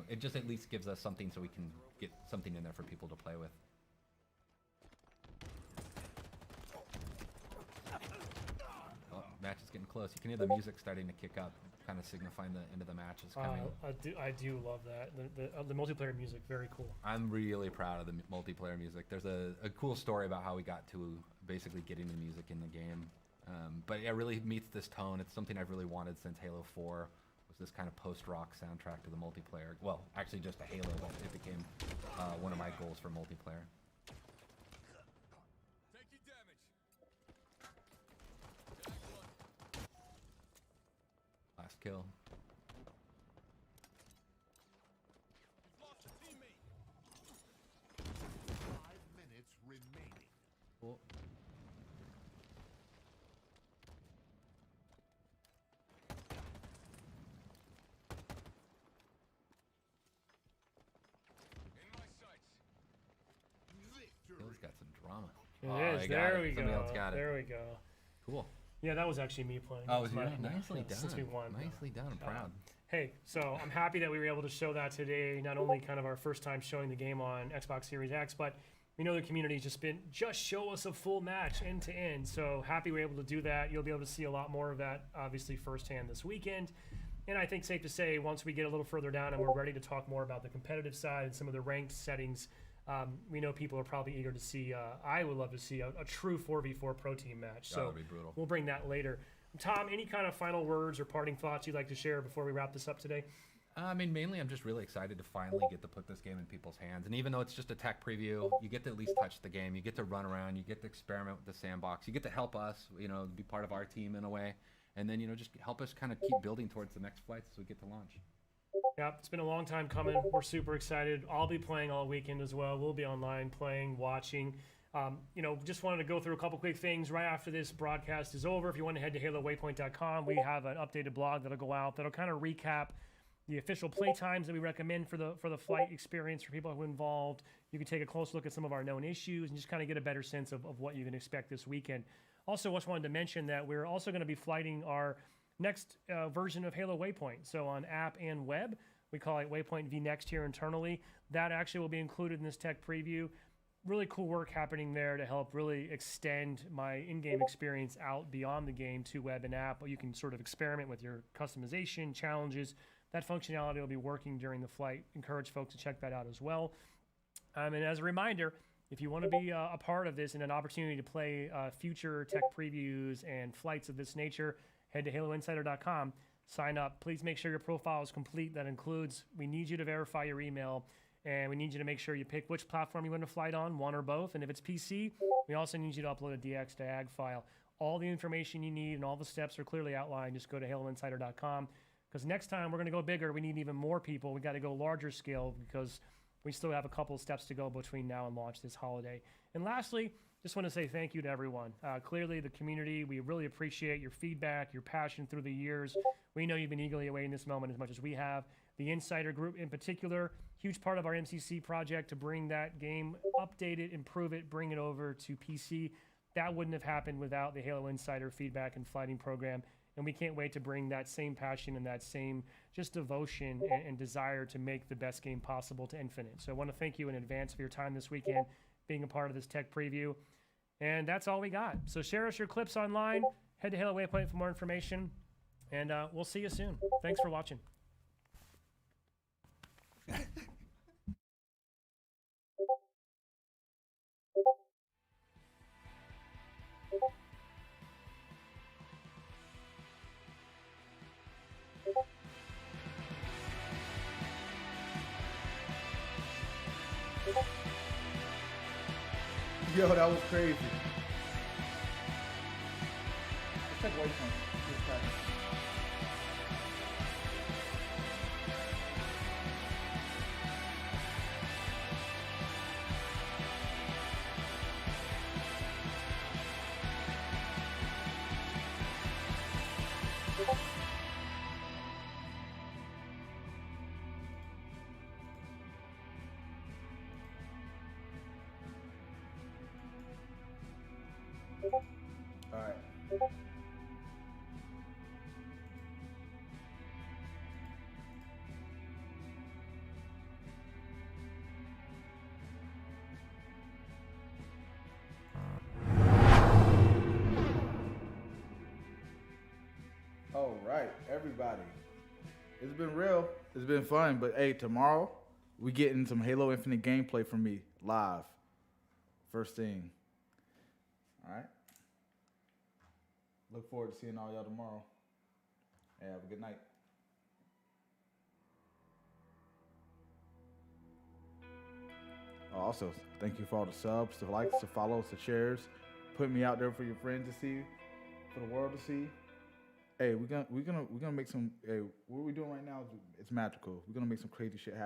it just at least gives us something so we can get something in there for people to play with. Oh, match is getting close. You can hear the music starting to kick up, kind of signifying the end of the match is coming. I do love that. The multiplayer music, very cool. I'm really proud of the multiplayer music. There's a cool story about how we got to basically getting the music in the game. But it really meets this tone. It's something I've really wanted since Halo 4. Was this kind of post-rock soundtrack to the multiplayer. Well, actually just a Halo, but it became one of my goals for multiplayer. Taking damage. Last kill. Lost a teammate. 5 minutes remaining. Cool. In my sights. Victory. Halo's got some drama. It Oh, is. I got There it. we Somebody go. else got it. There we go. Cool. Yeah, that was actually me playing. Oh, That's was you? my- Nicely yeah, done. Since we won. Nicely done. I'm proud. Hey, so I'm happy that we were able to show that today. Not only kind of our first time showing the game on Xbox Series X, but we know the community's just show us a full match end to end. So happy we're able to do that. You'll be able to see a lot more of that, obviously, firsthand this weekend. And I think safe to say, once we get a little further down and we're ready to talk more about the competitive side and some of the ranked settings, we know people are probably eager to see. I would love to see a true 4v4 pro team match. Oh, So that'd be brutal. we'll bring that later. Tom, any kind of final words or parting thoughts you'd like to share before we wrap this up today? I mean, mainly I'm just really excited to finally get to put this game in people's hands. And even though it's just a tech preview, you get to at least touch the game. You get to run around. You get to experiment with the sandbox. You get to help us, be part of our team in a way. And then, just help us kind of keep building towards the next flights as we get to launch. Yeah, it's been a long time coming. We're super excited. I'll be playing all weekend as well. We'll be online playing, watching. Just wanted to go through a couple quick things right after this broadcast is over. If you want to head to HaloWaypoint.com, we have an updated blog that'll go out that'll kind of recap the official play times that we recommend for the flight experience for people who are involved. You can take a close look at some of our known issues and just kind of get a better sense of what you can expect this weekend. Also, just wanted to mention that we're also going to be flighting our next version of Halo Waypoint. So on app and web, we call it Waypoint vNext here internally. That actually will be included in this tech preview. Really cool work happening there to help really extend my in-game experience out beyond the game to web and app. You can sort of experiment with your customization, challenges. That functionality will be working during the flight. Encourage folks to check that out as well. And as a reminder, if you want to be a part of this and an opportunity to play future tech previews and flights of this nature, head to HaloInsider.com, sign up. Please make sure your profile is complete. That includes, we need you to verify your email, and we need you to make sure you pick which platform you want to flight on, one or both. And if it's PC, we also need you to upload a DX to AG file. All the information you need and all the steps are clearly outlined. Just go to HaloInsider.com. Because next time we're going to go bigger, we need even more people. We got to go larger scale because we still have a couple of steps to go between now and launch this holiday. And lastly, just want to say thank you to everyone. Clearly, the community, we really appreciate your feedback, your passion through the years. We know you've been eagerly awaiting this moment as much as we have. The Insider Group in particular, huge part of our MCC project to bring that game, update it, improve it, bring it over to PC. That wouldn't have happened without the Halo Insider feedback and flighting program. And we can't wait to bring that same passion and that same just devotion and desire to make the best game possible to Infinite. So I want to thank you in advance for your time this weekend, being a part of this tech preview. And that's all we got. So share us your clips online. Head to Halo Waypoint for more information. And we'll see you soon. Thanks for watching. Yo, that was crazy. Let's take Waypoint. Just practice. All right. All right, everybody. It's been real. It's been fun. But hey, tomorrow we getting some Halo Infinite gameplay from me live. First thing. All right. Look forward to seeing all y'all tomorrow. And have a good night. Also, thank you for all the subs, the likes, the follows, the shares. Put me out there for your friends to see, for the world to see. Hey, we're gonna make some. Hey, what we're doing right now is it's magical. We're gonna make some crazy shit happen.